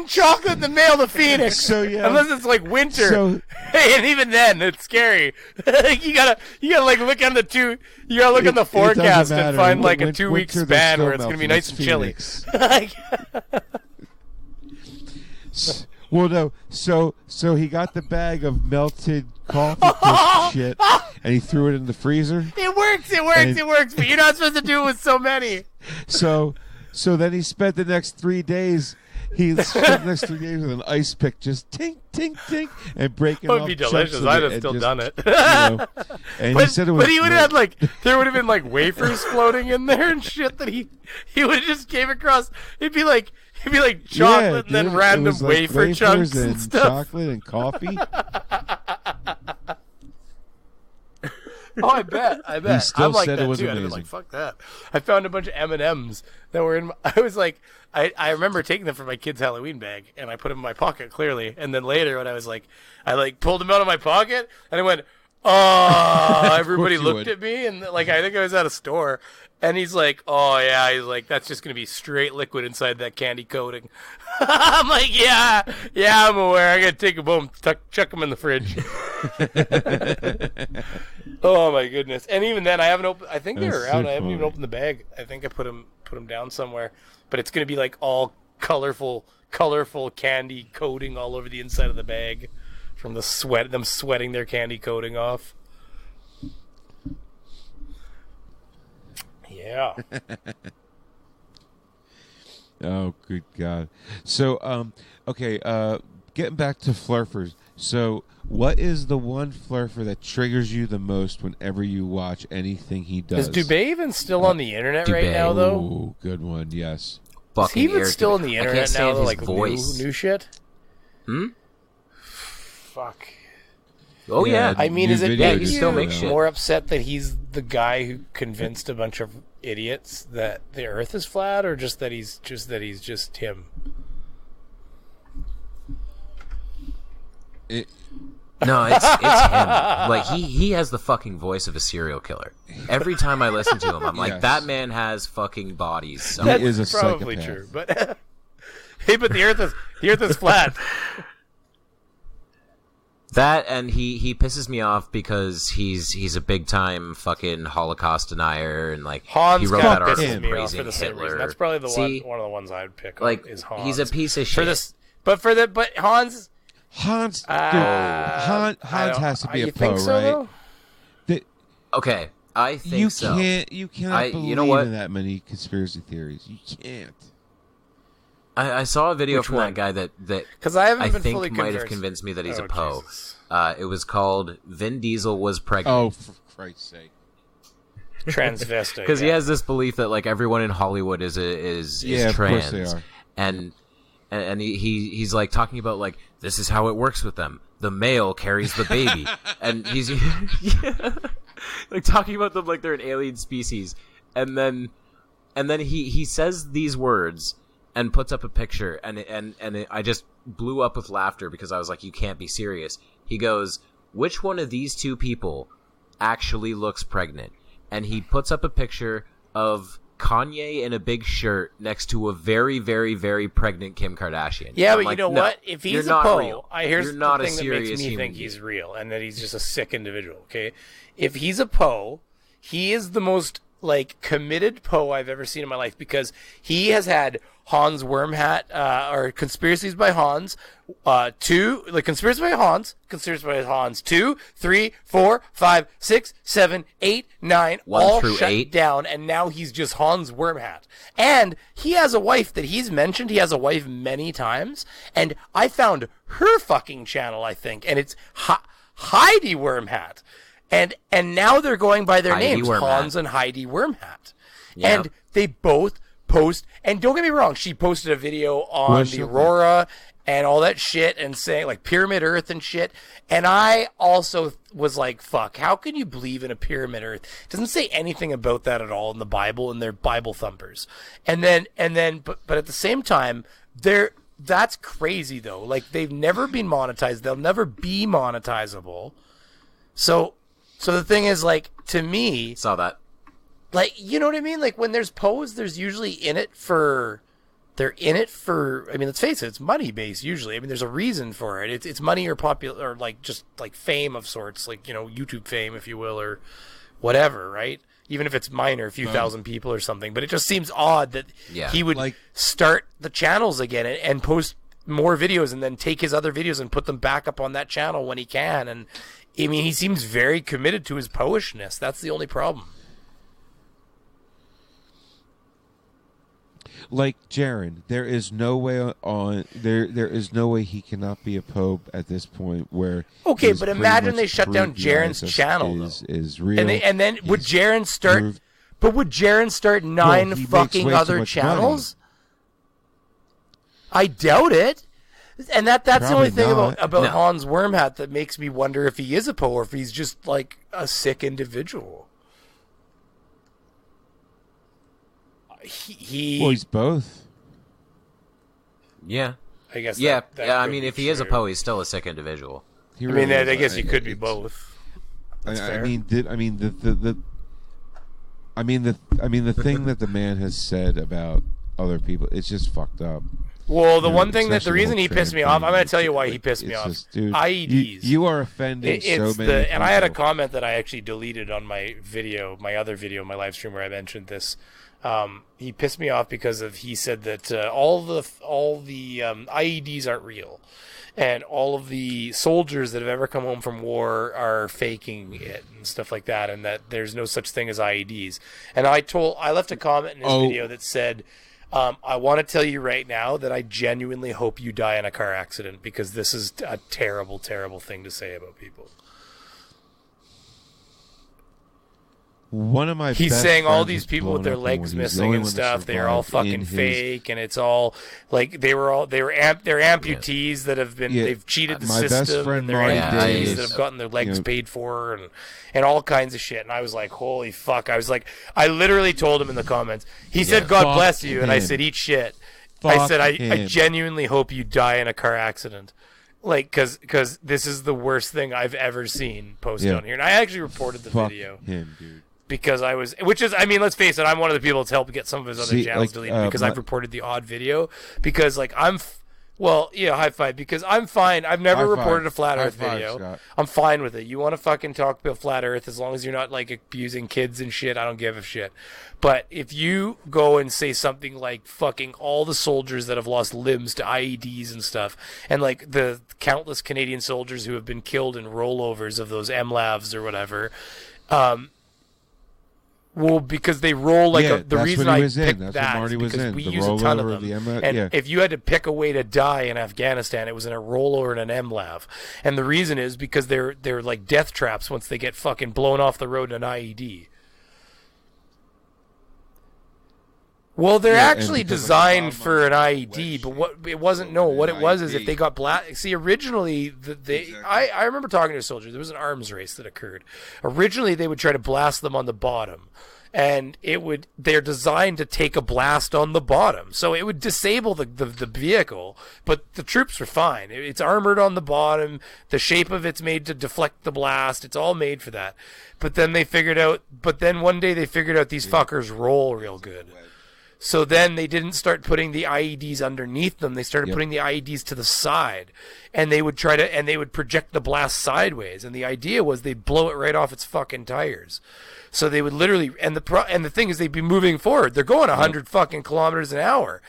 chocolate in the mail to Phoenix. So, yeah. Unless it's like winter. So- And even then, it's scary. you gotta like look on the forecast doesn't and matter. find like a Winter, 2-week they're span still where it's gonna be melting. nice and chilly. Phoenix. Well, no. So he got the bag of melted coffee crisp shit, and he threw it in the freezer. It works. But you're not supposed to do it with so many. So then he spent the next 3 days. He spent the next 3 days with an ice pick, just tink, tink, tink, and breaking That off would be chunks delicious. of I'd it have and still just, done it. And he said it was. But he would have great. had there would have been like wafers floating in there and shit that he would have just came across. It'd be like chocolate and then dude, random it was like wafer wafers chunks and and stuff. chocolate and coffee. Oh, I bet. He still I'm like said that it was too. I'd have been amazing. like, fuck that. I found a bunch of M&Ms that were in. I was like, I remember taking them from my kid's Halloween bag, and I put them in my pocket clearly. And then later, when I was like, I pulled them out of my pocket, and I went, oh, everybody you looked would. at me, and I think I was at a store, and he's like, oh yeah, he's like, that's just gonna be straight liquid inside that candy coating. I'm like, yeah, I'm aware. I gotta take them home, chuck them in the fridge. Oh my goodness! And even then, I haven't opened. I think they That's were so out. I haven't even funny. opened the bag. I think I put them down somewhere. But it's gonna be like all colorful candy coating all over the inside of the bag from the sweat. Them sweating their candy coating off. Yeah. Oh, good God. So, okay, getting back to flurfers. So, what is the one flurfer that triggers you the most whenever you watch anything he does? Is Dubé even still on the internet right Dubé. now, though? Oh, good one, yes. Is he Fucking even Eric still on Dubé. the I can't internet now, stand though? his Like voice. new shit? Hmm? Fuck. Oh yeah. I mean, New is it video he making still you makes shit. more upset that he's the guy who convinced a bunch of idiots that the Earth is flat, or just that he's just him? No, it's him. Like he has the fucking voice of a serial killer. Every time I listen to him, I'm like, Yes. that man has fucking bodies. So That- is a probably psychopath. true, but hey, but the Earth is flat. that, and he pisses me off because he's a big time fucking Holocaust denier, and like Hans he wrote kind that of article pisses me off praising for the same Hitler. reason. That's probably the See? one of the ones I'd pick. Like on is Hans. he's a piece of shit. for this, but Hans. Hans, dude, I Hans don't- has to be you a think Poe, so, right? though? Okay, I think You so. you cannot believe you know what? in that many conspiracy theories. You can't. I saw a video Which from one? that guy that Because I haven't I been think fully might have convinced. convinced me that he's Oh, a Poe. Jesus. It was called Vin Diesel was pregnant. Oh, for Christ's sake! Transvestite. Because he has this belief that like everyone in Hollywood is Yeah, of trans, course they are. and he's like talking about like this is how it works with them. The male carries the baby, and he's like talking about them like they're an alien species, and then he says these words and puts up a picture, I just blew up with laughter because I was like, you can't be serious. He goes, which one of these two people actually looks pregnant? And he puts up a picture of Kanye in a big shirt next to a very, very, very pregnant Kim Kardashian. Yeah, I'm but like, you know no, what? If you're he's a not Poe, real. here's You're the not a thing that makes serious me human think he's being. real and that he's just a sick individual. Okay, if he's a Poe, he is the most like committed Poe I've ever seen in my life because he has had Hans Wormhat or Conspiracies by Hans, Conspiracy by Hans 2, 3, 4, 5, 6, 7, 8, 9, 1 all through shut 8. down, and now he's just Hans Wormhat. And he has a wife that he's mentioned. He has a wife many times, and I found her fucking channel, I think, and it's Heidi Wormhat. And now they're going by their Heidi names, Wormhat. Hans and Heidi Wormhat. Yep. And they both post, and don't get me wrong, she posted a video on Well, the Aurora and all that shit and saying like Pyramid Earth and shit. And I also was like, fuck, how can you believe in a Pyramid Earth? It doesn't say anything about that at all in the Bible, and they're Bible thumpers. But at the same time, that's crazy though. Like, they've never been monetized. They'll never be monetizable. So the thing is, like, to me, Saw that. like, you know what I mean? Like, when there's pose, there's usually they're in it for, I mean, let's face it, it's money based usually. I mean, there's a reason for it. It's money or popular, or like just like fame of sorts, like, you know, YouTube fame, if you will, or whatever, right? Even if it's minor, a few thousand people or something. But it just seems odd that he would start the channels again and post more videos and then take his other videos and put them back up on that channel when he can. And I mean, he seems very committed to his poishness. That's the only problem. Like Jaren, there is no way there is no way he cannot be a pope at this point. Where okay, but imagine they shut down Jaren's channel is real, and then would Jaren start? But would Jaren start 9 fucking other channels? Money. I doubt it. And that's the only thing about Hans Wormhat that makes me wonder if he is a pope or if he's just like a sick individual. He's both. Yeah. I guess. Yeah. I mean, if he is a Poe, he's still a sick individual. I guess he could be both. I mean, the thing that the man has said about other people, it's just fucked up. Well, the reason he pissed me off, I'm going to tell you why he pissed me off. Just, dude, IEDs. You are offending so many people. And I had a comment that I actually deleted on my other video, my live stream, where I mentioned this. He pissed me off because he said that all the IEDs aren't real, and all of the soldiers that have ever come home from war are faking it and stuff like that, and that there's no such thing as IEDs. And I left a comment in his video that said, I want to tell you right now that I genuinely hope you die in a car accident, because this is a terrible, terrible thing to say about people. One of my he's saying all these people with their legs missing and stuff, they're all fucking fake, and it's all like they're amputees that have been they've cheated the system, and they're amputees that have gotten their legs paid for, and all kinds of shit. And I was like, holy fuck! I literally told him in the comments. He said, "God bless you," and I said, "Eat shit." I said, I genuinely hope you die in a car accident. Like, because this is the worst thing I've ever seen posted on here. And I actually reported the video. Him, dude. Because I mean, let's face it, I'm one of the people that's helped get some of his other channels deleted because I've reported the odd video. Because, like, high five, because I'm fine. I've never reported a Flat Earth video. Scott. I'm fine with it. You want to fucking talk about Flat Earth as long as you're not, like, abusing kids and shit, I don't give a shit. But if you go and say something like fucking all the soldiers that have lost limbs to IEDs and stuff, and, like, the countless Canadian soldiers who have been killed in rollovers of those MLAVs or whatever, well, because they roll like the reason I picked that is because we use a ton of them. And if you had to pick a way to die in Afghanistan, it was in a rollover and an MLAV. And the reason is because they're like death traps once they get fucking blown off the road in an IED. Well, they're actually designed for an IED, but what it was is if they got See, originally, I remember talking to a soldier. There was an arms race that occurred. Originally, they would try to blast them on the bottom, and they're designed to take a blast on the bottom, so it would disable the vehicle, but the troops were fine. It's armored on the bottom. The shape of it's made to deflect the blast. It's all made for that. But then one day they figured out these fuckers roll real good. So then they didn't start putting the IEDs underneath them. They started putting the IEDs to the side, and they would project the blast sideways. And the idea was they'd blow it right off its fucking tires. So they would literally, and the thing is, they'd be moving forward. They're going 100 fucking kilometers an hour.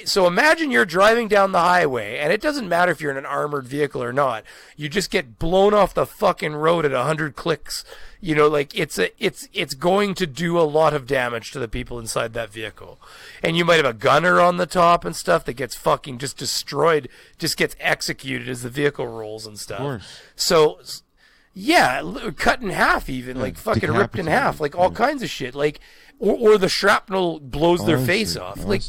So imagine you're driving down the highway, and it doesn't matter if you're in an armored vehicle or not. You just get blown off the fucking road at 100 clicks. You know, like it's going to do a lot of damage to the people inside that vehicle. And you might have a gunner on the top and stuff that gets fucking just destroyed, just gets executed as the vehicle rolls and stuff. Of course. So, yeah, cut in half even, like fucking ripped in half, like all kinds of shit. Like, or the shrapnel blows their face off. Like,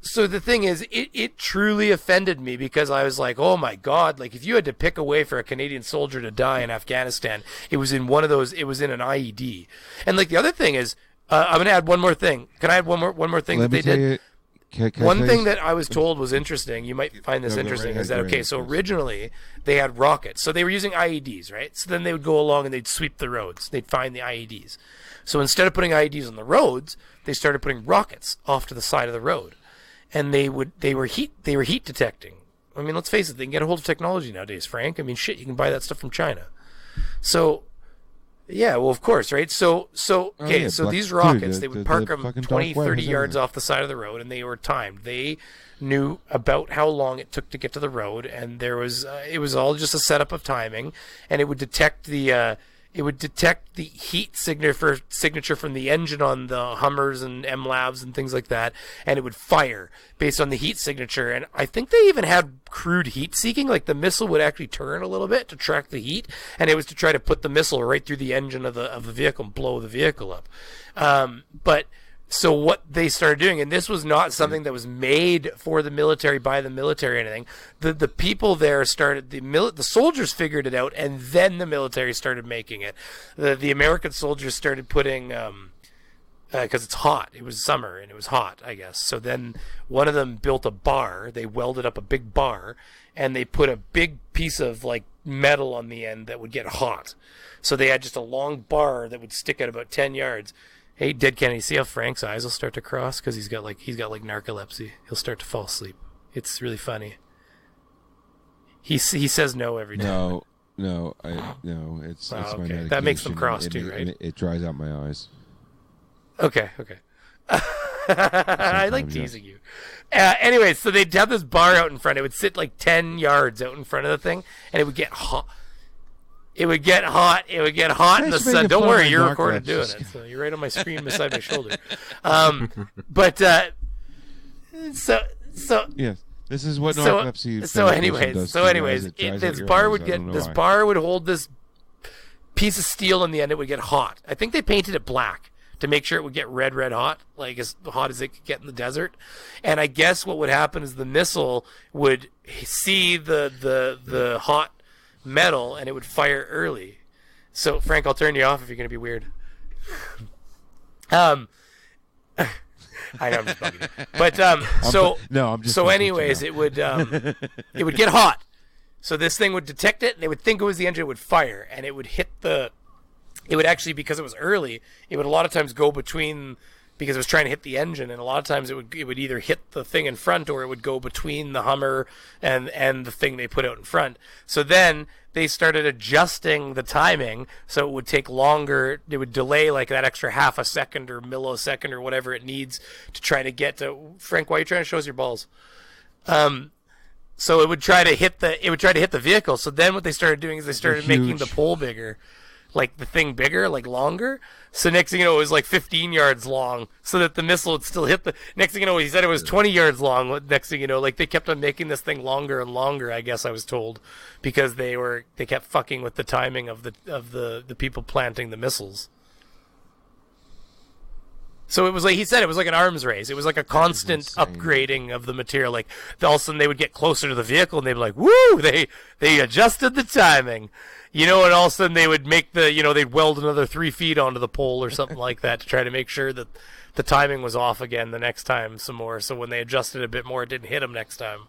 So the thing is, it truly offended me because I was like, oh my God, like if you had to pick a way for a Canadian soldier to die in Afghanistan, it was in one of those, it was in an IED. And like the other thing is, I'm going to add one more thing. Can I add one more thing that they did? One thing that I was told was interesting, you might find this interesting, is that, okay, so originally they had rockets. So they were using IEDs, right? So then they would go along and they'd sweep the roads. They'd find the IEDs. So instead of putting IEDs on the roads, they started putting rockets off to the side of the road. And they were heat detecting. I mean, let's face it, they can get a hold of technology nowadays, Frank. I mean, shit, you can buy that stuff from China. So, yeah, well, of course, right? So these rockets, they would park them 20, 30 yards off the side of the road, and they were timed. They knew about how long it took to get to the road, and there was it was all just a setup of timing, and it would detect the heat signature from the engine on the Hummers and MLAVs and things like that, and it would fire based on the heat signature. And I think they even had crude heat seeking, like the missile would actually turn a little bit to track the heat, and it was to try to put the missile right through the engine of the vehicle and blow the vehicle up. But so what they started doing, and this was not something that was made for the military by the military or anything. The people there started, the soldiers figured it out, and then the military started making it. The American soldiers started putting, because it's hot. It was summer and it was hot, I guess. So then one of them built a bar. They welded up a big bar, and they put a big piece of like metal on the end that would get hot. So they had just a long bar that would stick out about 10 yards. Hey, Dead Kennedy, see how Frank's eyes will start to cross because he's got like narcolepsy. He'll start to fall asleep. It's really funny. He says no every time. No, it's my medication. That makes them cross too, right? It dries out my eyes. Okay. I like teasing you. Anyway, so they'd have this bar out in front. It would sit like 10 yards out in front of the thing, and it would get hot. It would get hot in the sun. Don't worry, you're recorded doing it. So you're right on my screen beside my shoulder. So yes, this is what narcolepsy. So anyways, this bar would hold this piece of steel in the end. It would get hot. I think they painted it black to make sure it would get red hot, like as hot as it could get in the desert. And I guess what would happen is the missile would see the hot metal and it would fire early. So Frank, I'll turn you off if you're going to be weird. I know I'm just bugging you. But anyways, it would get hot. So this thing would detect it and they would think it was the engine, it would fire, and it would hit it would actually, because it was early, it would a lot of times go between, because it was trying to hit the engine, and a lot of times it would either hit the thing in front or it would go between the Hummer and the thing they put out in front. So then they started adjusting the timing so it would take longer. It would delay like that extra half a second or millisecond or whatever it needs to try to get to. Frank, why are you trying to show us your balls? So it would try to hit the vehicle. So then what they started doing is they started making the pole bigger. Like the thing bigger, like longer. So next thing you know, it was like 15 yards long, so that the missile would still hit the. Next thing you know, he said it was 20 yards long. Next thing you know, like they kept on making this thing longer and longer. I guess I was told, because they kept fucking with the timing of the people planting the missiles. So it was like he said, it was like an arms race. It was like a constant upgrading of the material. Like all of a sudden they would get closer to the vehicle and they'd be like, "Woo!" They adjusted the timing. And all of a sudden they would make they'd weld another 3 feet onto the pole or something like that to try to make sure that the timing was off again the next time some more. So when they adjusted a bit more, it didn't hit them next time.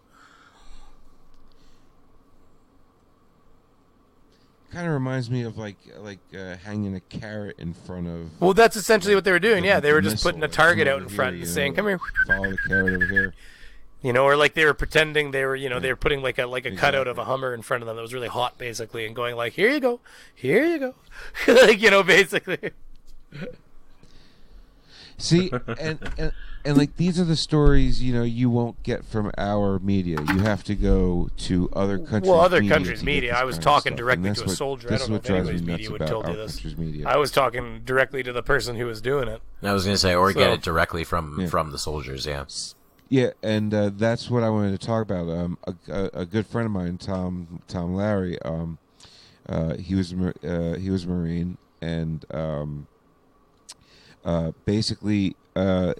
Kind of reminds me of like hanging a carrot in front of. Well, that's essentially what they were doing. Yeah, they were just putting a target out in front and saying, "Come here, follow the carrot over here." Or like they were pretending they were, they were putting like a cutout of a Hummer in front of them that was really hot, basically, and going like, "Here you go, like basically. See, and like these are the stories you won't get from our media. You have to go to other countries. Well, other countries' media. I was talking directly to a soldier. I don't know if anybody's media would tell you this. I was talking directly to the person who was doing it. I was going to say, or get it directly from the soldiers. Yeah. Yeah, and that's what I wanted to talk about. A good friend of mine, Tom Larry, he was a Marine, and Basically,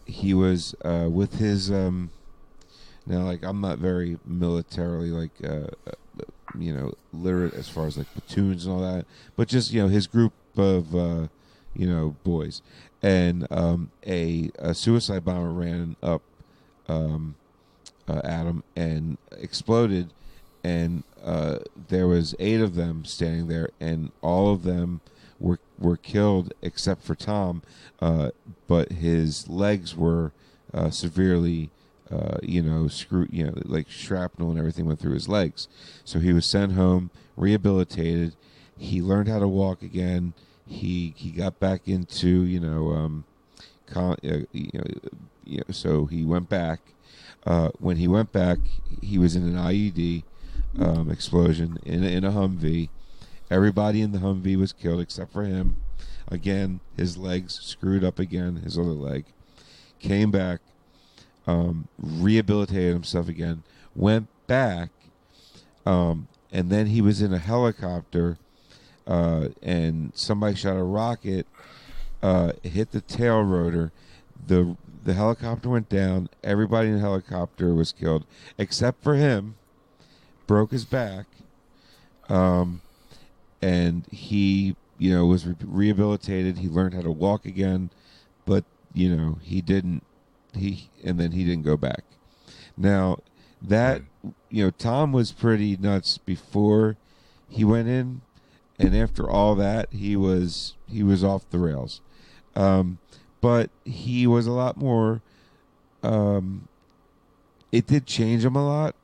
he was with his. Now, like, I'm not very militarily, like, literate as far as, like, platoons and all that. But just, his group of, boys. And a suicide bomber ran up at him and exploded. And there was 8 of them standing there, and all of them were killed except for Tom, but his legs were severely, screwed, like shrapnel and everything went through his legs. So he was sent home, rehabilitated. He learned how to walk again. He got back into, so he went back. When he went back, he was in an IED explosion in a Humvee. Everybody in the Humvee was killed except for him. Again, his legs screwed up again, his other leg. Came back, rehabilitated himself again, went back, and then he was in a helicopter, and somebody shot a rocket, hit the tail rotor. The helicopter went down. Everybody in the helicopter was killed except for him. Broke his back. And he, was rehabilitated. He learned how to walk again, but he didn't. And then he didn't go back. Now that Tom was pretty nuts before he went in, and after all that, he was off the rails. But he was a lot more. It did change him a lot,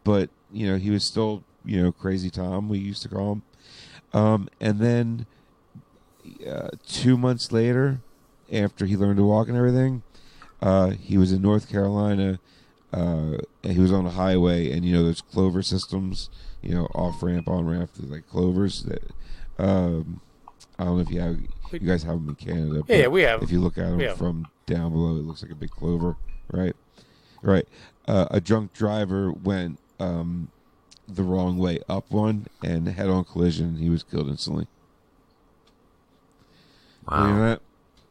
but he was still. Crazy Tom, we used to call him. And then 2 months later, after he learned to walk and everything, he was in North Carolina. And he was on a highway, and there's clover systems, off ramp, on ramp, like clovers. That I don't know if you guys have them in Canada. Yeah, we have. If you look at them from down below, it looks like a big clover, right? Right. A drunk driver went. The wrong way up one and head-on collision. He was killed instantly. Wow.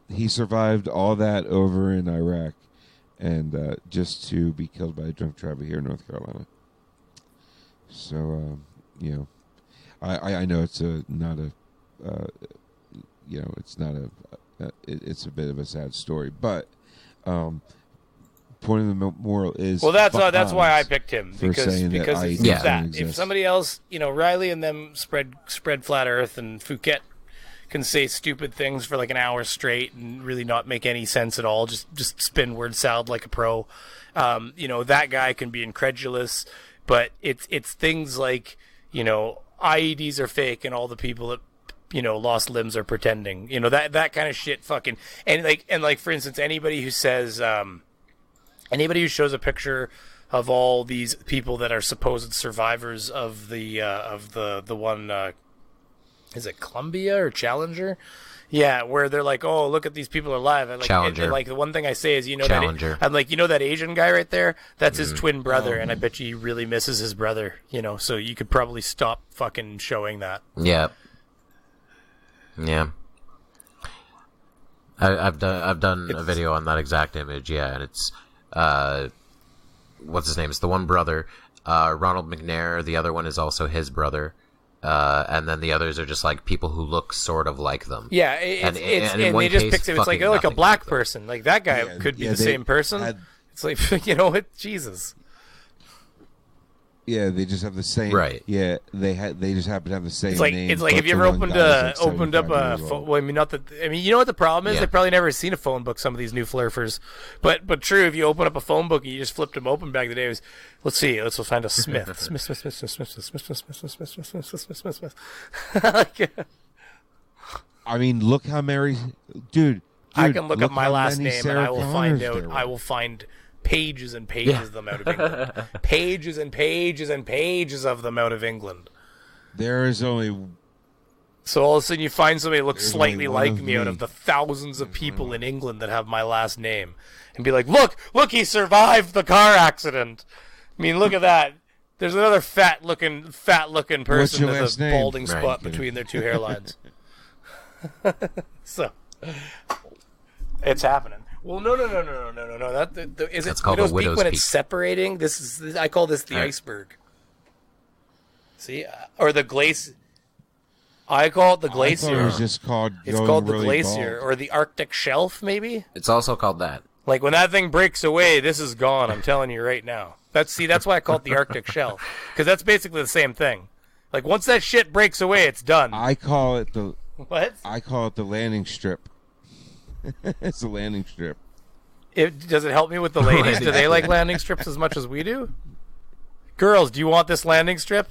He survived all that over in Iraq, and just to be killed by a drunk driver here in North Carolina. So, I know it's not a, it's not a, it's a bit of a sad story, but. Point of the moral is that's why I picked him because it's that if somebody else Riley and them spread flat earth, and Fouquet can say stupid things for like an hour straight and really not make any sense at all, just spin word salad like a pro. That guy can be incredulous, but it's things like IEDs are fake and all the people that lost limbs are pretending, that kind of shit fucking and like for instance anybody who says anybody who shows a picture of all these people that are supposed survivors of the one, is it Columbia or Challenger? Yeah, where they're like, oh, look at these people alive. And Challenger. And the one thing I say is, Challenger. I'm like, that Asian guy right there? That's his twin brother, and I bet you he really misses his brother. So you could probably stop fucking showing that. Yeah. Yeah. I've done a video on that exact image, and it's what's his name? It's the one brother, Ronald McNair. The other one is also his brother, and then the others are just like people who look sort of like them. Yeah, and they just pick him. It's like a black person. Like that guy could be the same person. It's like Jesus. Yeah, they just have the same. Right. Yeah, they just happen to have the same name. It's like if you ever opened up a phone. Well, not that. What the problem is? They've probably never seen a phone book. Some of these new flurfers, but true. If you open up a phone book and you just flipped them open back in the day, it was, let's see, let's find a Smith. Smith. I mean, look how Mary, dude. I can look up my last name and I will find out. I will find pages and pages of them out of England. Pages and pages and pages of them out of England. There is only... So all of a sudden you find somebody who looks slightly like me out of the thousands of people in England that have my last name. And be like, look, he survived the car accident. I mean, look at that. There's another fat looking person with a balding spot between their two hairlines. So... It's happening. Well, no. That's called the Widow's Peak Widow's when Peak. it's separating. I call this the iceberg. See, or the glacier. I call it the I glacier. thought it was just called. It's going called the really glacier bald. or the Arctic shelf, maybe. It's also called that. Like when that thing breaks away, this is gone. I'm telling you right now. That's why I call it the Arctic shelf, because that's basically the same thing. Like once that shit breaks away, it's done. I call it the. What? I call it the landing strip. It's a landing strip. Does it help me with the ladies? Do they like landing strips as much as we do? Girls, do you want this landing strip?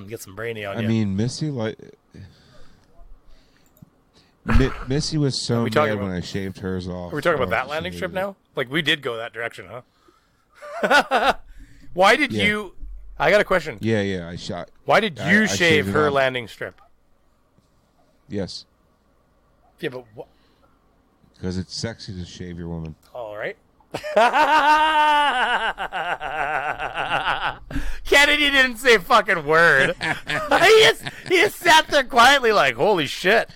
Get some brainy on you. I mean, Missy Missy was so mad talking when about- I shaved hers off. Are we talking about that she landing hated strip it. now? Like we did go that direction, huh? Why did Yeah. you? I got a question. Yeah, I shot. Why did I you shaved shave it her off. landing strip? Yes, Yeah, but because it's sexy to shave your woman. all right. Kennedy didn't say a fucking word. he just sat there quietly like, holy shit.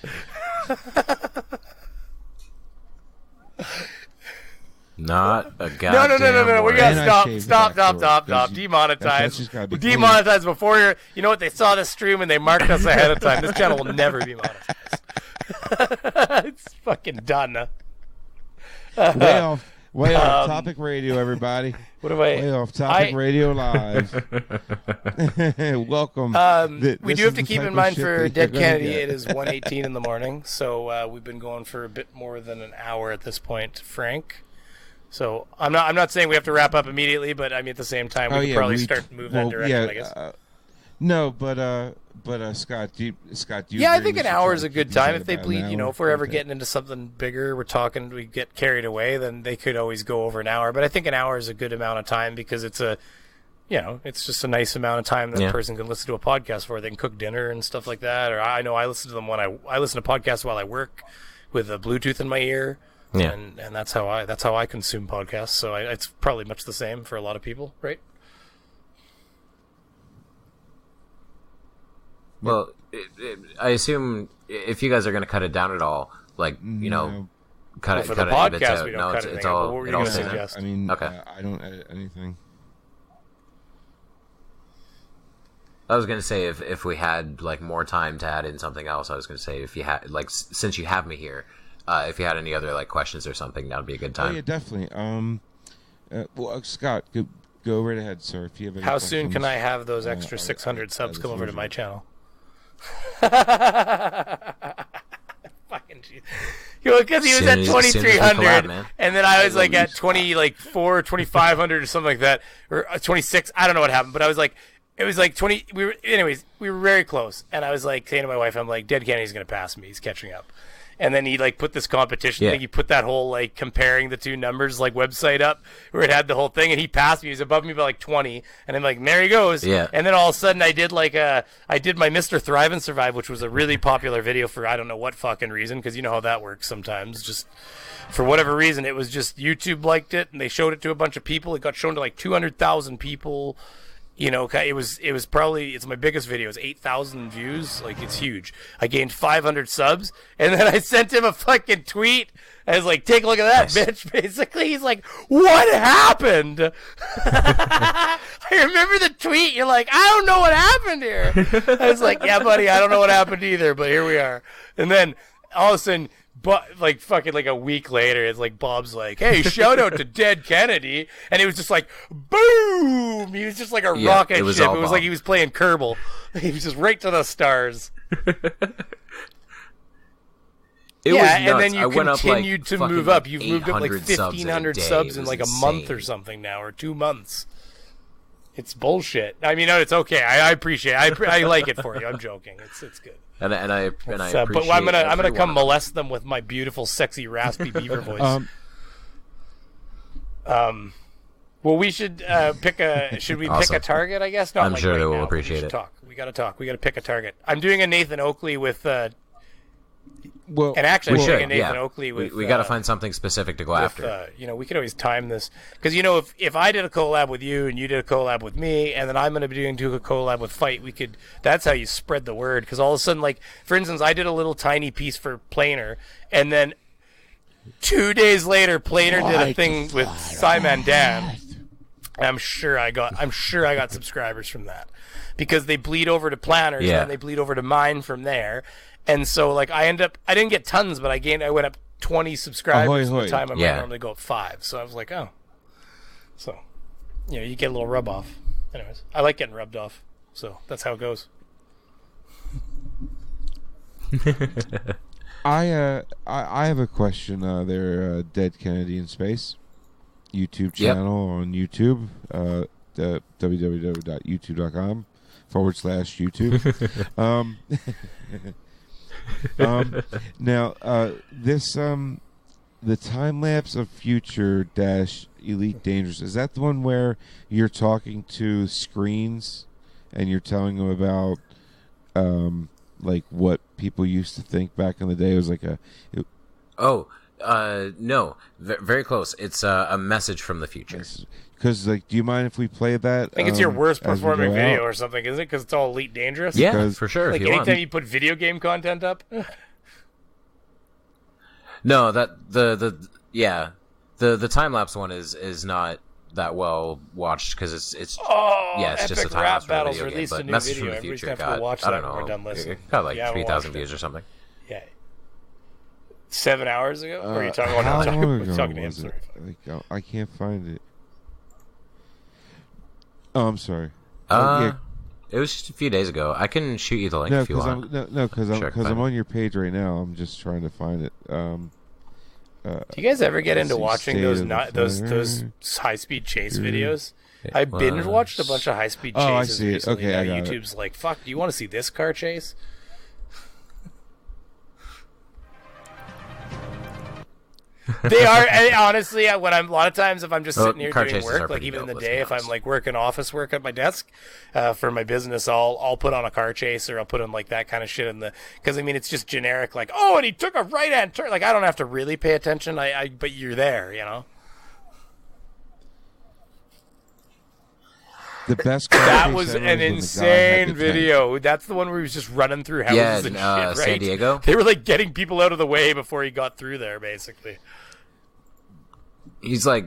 Not a goddamn No. We word. gotta And I shaved it stop. afterwards. That's Demonetize. just gotta be clean. Demonetize before you're. You know what? They saw this stream and they marked us ahead of time. This channel will never be monetized. It's fucking done. Way off topic radio, everybody. What do I? Way off topic I- radio live. Welcome. We This do have is to the keep type in of mind shit for that Dead you're gonna Kennedy, get. it is 1:18 in the morning, so we've been going for a bit more than an hour at this point, Frank. So I'm not saying we have to wrap up immediately, but I mean at the same time we could probably start to move that direction, I guess. No, but Scott, do you Yeah, I agree think we an should hour try is to a good keep these time. at If they about an bleed, you know, hour? if we're ever Okay. getting into something bigger, we're talking, we get carried away, then they could always go over an hour. But I think an hour is a good amount of time because it's it's just a nice amount of time that a person can listen to a podcast for. They can cook dinner and stuff like that. Or I know I listen to them when I listen to podcasts while I work with a Bluetooth in my ear. Yeah. And that's how I consume podcasts. So it's probably much the same for a lot of people, right? Well, I assume if you guys are going to cut it down at all, like, you know, No. cut it for cut the it. podcast, out. we don't No, cut it's anything out, all. but what were you it all gonna stays in. suggest? I mean, Okay. I don't edit anything. I was gonna say if we had like more time to add in something else, I was gonna say if you had like since you have me here, if you had any other like questions or something, that would be a good Oh time. yeah, definitely. Well, Scott, go right ahead, sir. If you have any How soon can questions. I have those extra I 600 subs come over to usually- my channel? Fucking jeez. Because he was Soon at as- soon as we 2,300, collab, man. and then I was like at 2,500 or something like that, or 26. I don't know what happened, but I was like, it was like 20. We were very close, and I was like saying to my wife, I'm like, Dead Kennedy's gonna pass me. He's catching up. And then he like put this competition thing. He put that whole like comparing the two numbers like website up where it had the whole thing, and he passed me. He was above me by like 20, and I'm like, there he goes. Yeah. And then all of a sudden, I did my Mr. Thrive and Survive, which was a really popular video for I don't know what fucking reason, because you know how that works sometimes. Just for whatever reason, it was just YouTube liked it, and they showed it to a bunch of people. It got shown to like 200,000 people. You know, it was probably, it's my biggest video. It's 8,000 views. Like, it's huge. I gained 500 subs, and then I sent him a fucking tweet. I was like, take a look at that, bitch. Basically, he's like, what happened? I remember the tweet. You're like, I don't know what happened here. I was like, yeah, buddy, I don't know what happened either, but here we are. And then all of a sudden, but like fucking like a week later, it's like Bob's like, "Hey, shout out to Dead Kennedy," and it was just like, boom! He was just like a rocket it was ship. all It was Bob. like he was playing Kerbal. He was just right to the stars. It Yeah, was and nuts. then you I went up, like, continued to fucking, move up. like, You've moved up like 800 subs in a 1,500 day. subs It in was like a month insane. or something now, or 2 months. It's bullshit. I mean, no, it's okay. I appreciate it. I like it for you. I'm joking. It's good. And I appreciate. But I'm gonna every come one of them. molest them with my beautiful, sexy, raspy beaver voice. Well, we should pick a. Should we pick Awesome. a target? I guess. Not I'm like sure right they will now, but appreciate we should it. Talk. We gotta talk. We gotta pick a target. I'm doing a Nathan Oakley with Well, And actually, we I'm should. thinking Nathan Yeah, Oakley with we got to find something specific to go after. we could always time this because if I did a collab with you and you did a collab with me, and then I'm going to be doing a collab with Fight, we could. That's how you spread the word. Because all of a sudden, like for instance, I did a little tiny piece for Planer, and then 2 days later, Planer did a thing with Simon Dan. I'm sure I got subscribers from that because they bleed over to Planners and they bleed over to mine from there. And so, like, I didn't get tons, but I went up 20 subscribers at the time. I might normally go up 5. So I was like, oh. So, you get a little rub off. Anyways, I like getting rubbed off. So that's how it goes. I have a question there, Dead Kennedy in Space. YouTube channel on YouTube, www.youtube.com/YouTube. Now, this the time lapse of Future Dash Elite Dangerous, is that the one where you're talking to screens and you're telling them about like what people used to think back in the day? It was like no, very close. It's a message from the future. Because, like, do you mind if we play that? I think it's your worst performing video or something, isn't it? Because it's all Elite Dangerous? Yeah, for sure. Like, anytime you put video game content up? No, the time lapse one is not that well watched because it's just a time lapse from a video game. But Message from the Future got, I don't know, it got like 3,000 views or something. Yeah. 7 hours ago? Or are you talking about how long ago talking to him? was it? Like, I can't find it. Oh, I'm sorry. It was just a few days ago. I can shoot you the link if you want. Because I'm on your page right now. I'm just trying to find it. Do you guys ever get into watching those high speed chase videos? I binge watched a bunch of high speed chases. Oh, I see it. Recently. Okay, I got YouTube's like, fuck. Do you want to see this car chase? They are, and honestly, when a lot of times if I'm just sitting here doing work, like even in the day, if I'm like working office work at my desk for my business, I'll put on a car chase or I'll put in like that kind of shit in because I mean it's just generic, like, oh, and he took a right hand turn. Like I don't have to really pay attention, but you're there, The best that was an insane video. That's the one where he was just running through houses and shit, right? San Diego. They were like getting people out of the way before he got through there, basically. He's like,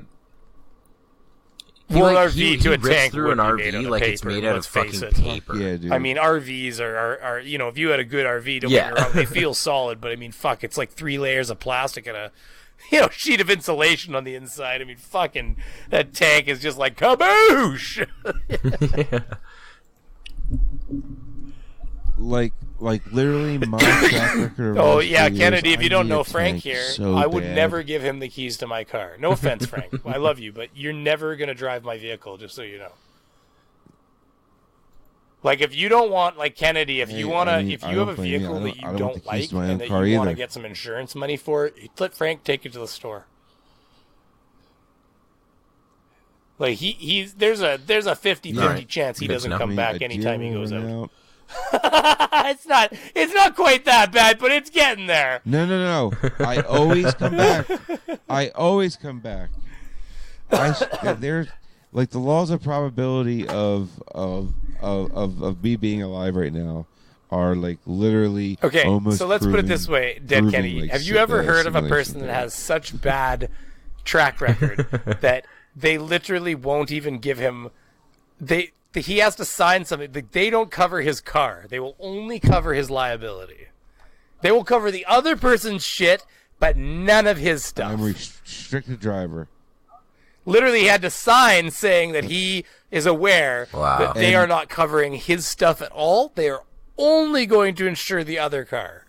RV to a tank through an RV like it's made out of fucking paper. Yeah, dude. I mean, RVs are if you had a good RV, don't get me wrong, they feel solid, but I mean, fuck, it's like 3 layers of plastic and a sheet of insulation on the inside. I mean, fucking that tank is just like kaboosh. Like literally my track record. Oh yeah, Kennedy. If you don't know Frank here, I would never give him the keys to my car. No offense, Frank. I love you, but you're never gonna drive my vehicle. Just so you know. Like if you don't want, like Kennedy, if you have a vehicle that you don't like and that you want to get some insurance money for, let Frank take you to the store. Like there's a 50-50 chance he doesn't come back anytime he goes out. It's not quite that bad, but it's getting there. No. I always come back. There's like the laws of probability of me being alive right now are like literally almost so let's put it this way, Dead Kennedy. Like have you ever heard of a person that has such bad track record that they literally won't even give him he has to sign something. They don't cover his car. They will only cover his liability. They will cover the other person's shit, but none of his stuff. I'm restricted driver. Literally, he had to sign saying that he is aware that they are not covering his stuff at all. They are only going to insure the other car.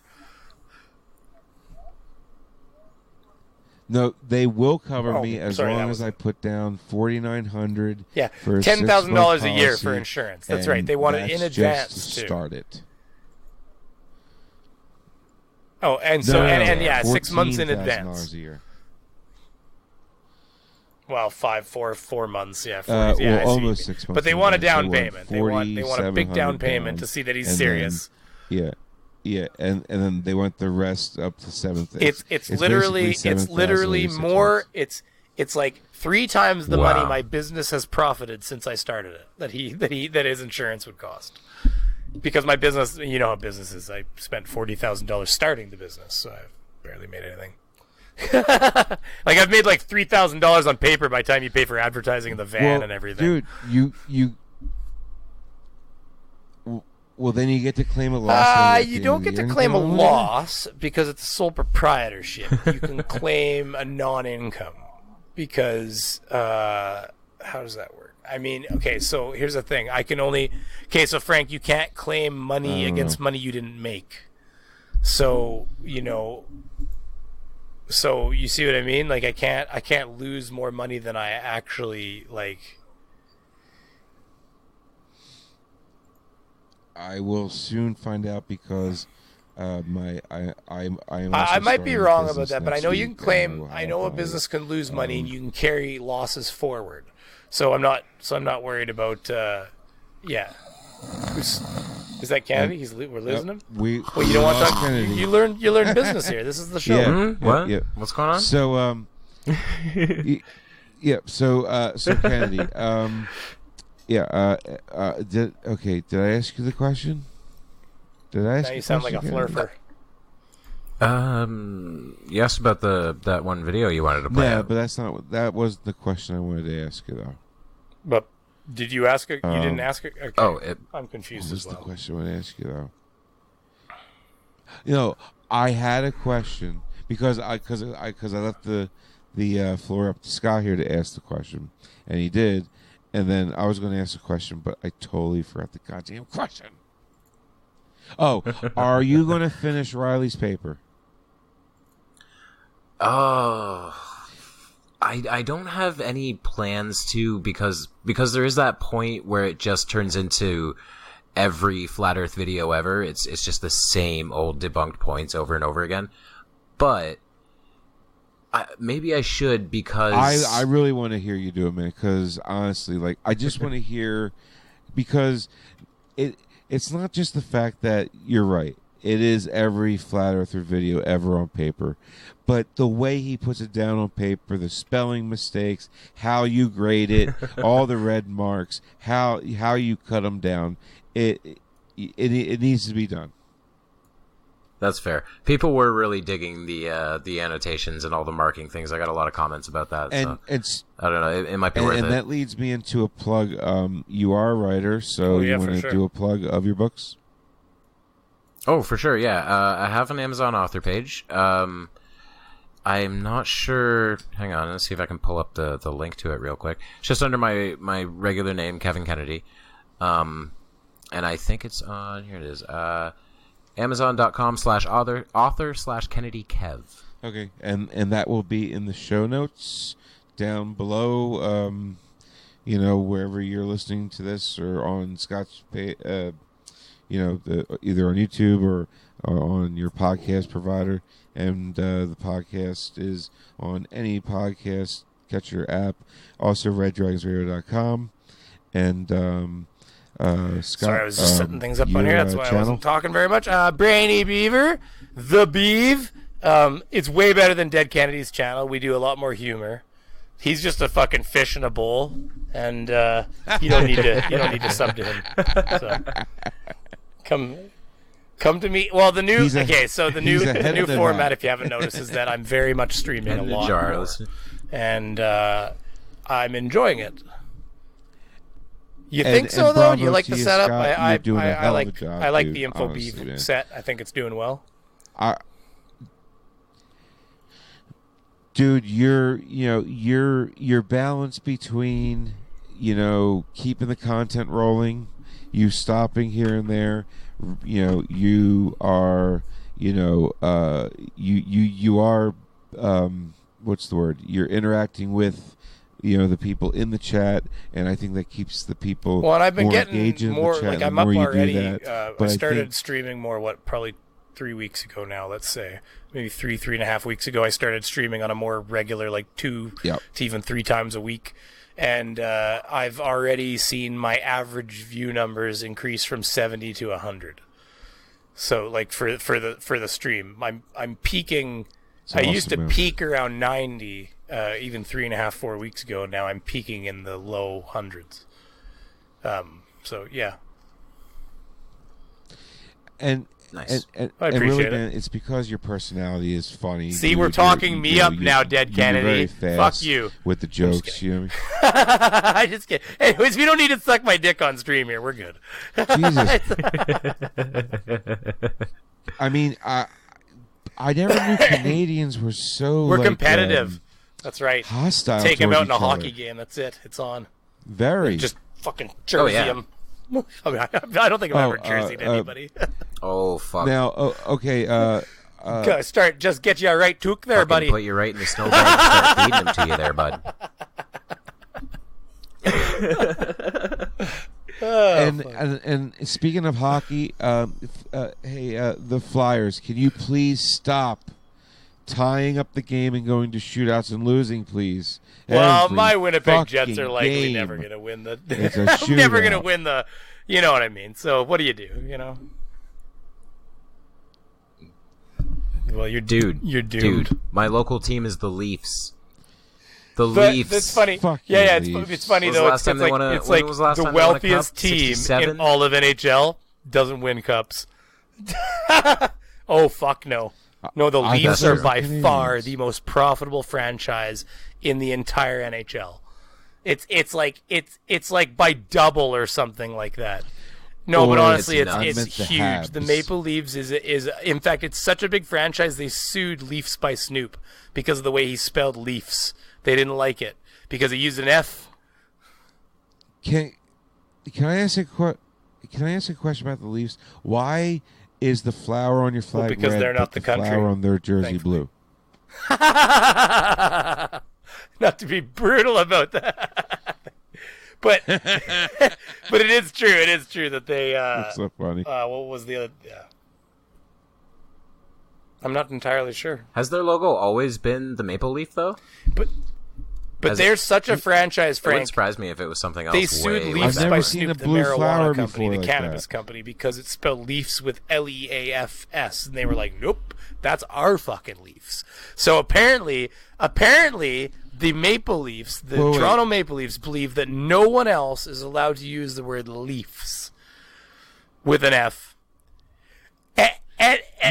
No, they will cover me as long as I put down $4,900. Yeah, for $10,000 a year for insurance. That's right. They want it in advance just to start it. Oh, and so and 6 months in advance. $14,000 a year. Well, 4 months, yeah. Almost 6 months. But they want a down payment. They want a big down payment to see that he's serious. Then, Yeah, and then they went the rest up to 7th. It's literally more. It's like 3 times the money my business has profited since I started it. That his insurance would cost. Because my business, you know how business is. I spent $40,000 starting the business, so I've barely made anything. Like I've made like $3,000 on paper by the time you pay for advertising in the van and everything. Dude, you. Well, then you get to claim a loss. You don't get to claim a loss because it's sole proprietorship. You can claim a non-income because how does that work? I mean, okay, so here's the thing. So Frank, you can't claim money against money you didn't make. So, so you see what I mean? Like I can't lose more money than I actually like. I will soon find out because I might be wrong about that, but I know you can claim. I know a business can lose money and you can carry losses forward. So I'm not worried about. Yeah, is that Kennedy? We're losing him. You don't want to talk. You learn business here. This is the show. Yeah, mm-hmm. What? Yeah. What's going on? So So Kennedy. Did I ask you the question? Did I ask now you sound like a flurfer. You asked about that one video you wanted to play. Yeah, but that was the question I wanted to ask you though. But did you ask it? You didn't ask it? Okay. I'm confused as well. What was the question I wanted to ask you though? I had a question because I left the floor up to Scott here to ask the question, and he did. And then I was going to ask a question, but I totally forgot the goddamn question. Oh, are you going to finish Riley's paper? Oh, I don't have any plans to because there is that point where it just turns into every Flat Earth video ever. It's just the same old debunked points over and over again. But maybe I should because I really want to hear you do it, man. Because honestly, like I just want to hear because it's not just the fact that you're right. It is every Flat Earther video ever on paper, but the way he puts it down on paper, the spelling mistakes, how you grade it, all the red marks, how you cut them down, it needs to be done. That's fair. People were really digging the annotations and all the marking things. I got a lot of comments about that. And so I don't know. It might be worth it. And that leads me into a plug. You are a writer, so you want to do a plug of your books? Oh, for sure. Yeah, I have an Amazon author page. I'm not sure. Hang on, let's see if I can pull up the link to it real quick. It's just under my regular name, Kevin Kennedy. And I think it's on. Here it is. Amazon.com/author/KennedyKev. Okay, and that will be in the show notes down below. Wherever you're listening to this, or on Scott's page, either on YouTube or on your podcast provider, and the podcast is on any podcast catcher app. Also, RedDragonsRadio.com, and. Scott, sorry, I was just setting things up on here. That's why I wasn't talking very much. Brainy Beaver, the Beeve. It's way better than Dead Kennedy's channel. We do a lot more humor. He's just a fucking fish in a bowl, and you don't need to sub to him. So, come to me. Well, the new new format, if you haven't noticed, is that I'm very much streaming a lot more, and I'm enjoying it. You think so, though? You like the setup? Scott, I like job, the Info Beef set. I think it's doing well. Dude, your balance between keeping the content rolling, you stopping here and there, you are you are what's the word? You're interacting with the people in the chat, and I think that keeps the people and I've been getting more in the chat. Like I'm up already. I started streaming more probably 3 weeks ago now, let's say maybe 3.5 weeks ago. I started streaming on a more regular, like 2 to even 3 times a week, and I've already seen my average view numbers increase from 70 to 100. So like for the stream, I'm peaking. It's I used to awesome, man. peak around 90, even 3.5-4 weeks ago. Now I'm peaking in the low hundreds. So yeah. And Nice. and I really, appreciate it. man, it's because your personality is funny. See, we're talking me up now, Dead Kennedy. Very fast Fuck you. with the jokes. You know what I just kidding. Anyways, we don't need to suck my dick on stream here. We're good. I mean? Jesus. I mean, I never knew Canadians were so. We're like, competitive. That's right. hostile. Take him toward out in a each other. hockey game. That's it. It's on. Very. Just fucking jersey yeah. him. I mean, I don't think I've ever Oh, jerseyed anybody. Oh fuck! Now, okay. Go, start. Just get you a right took there, Fucking buddy. put you right in the snowball and start feeding them to you there, bud. And speaking of hockey, hey, the Flyers, can you please stop tying up the game and going to shootouts and losing, please? Well, Every my Winnipeg Jets fucking are likely game. never going to win the. It's a I'm never going to shootout. win the. You know what I mean? So what do? You know. Well, you're Dude, You're doomed. Dude, my local team is the Leafs. The But Leafs. that's funny. Fuck Yeah, you, it's Leafs. funny When was though. the last time It's they like won a- it's when like was the last the time they won a cup? wealthiest team 67? in all of NHL doesn't win cups. Oh fuck no. No, the I Leafs thought are so. by Canadians. far the most profitable franchise in the entire NHL. It's like by double or something like that. No, but Oh, honestly, it's it's nuts. I meant the huge. The Habs. Maple Leafs is in fact it's such a big franchise they sued Leafs by Snoop because of the way he spelled Leafs. They didn't like it because he used an F. Can I ask a question about the Leafs? Why is the flower on your flag because red, they're not but the the country, flower on their jersey thankfully. blue? Not to be brutal about that. But but it is true. It is true that they It's so funny. what was the other I'm not entirely sure. Has their logo always been the maple leaf, though? But Has they're it- such a franchise, It wouldn't Frank. surprise me if it was something else. They sued way Leafs I've never by seen Snoop, a the blue marijuana flower company, before the like cannabis that. company, because it spelled Leafs with Leafs, and they were like, "Nope, that's our fucking Leafs." So apparently, the Maple Leafs, the Wait. Toronto Maple Leafs, believe that no one else is allowed to use the word Leafs with an F.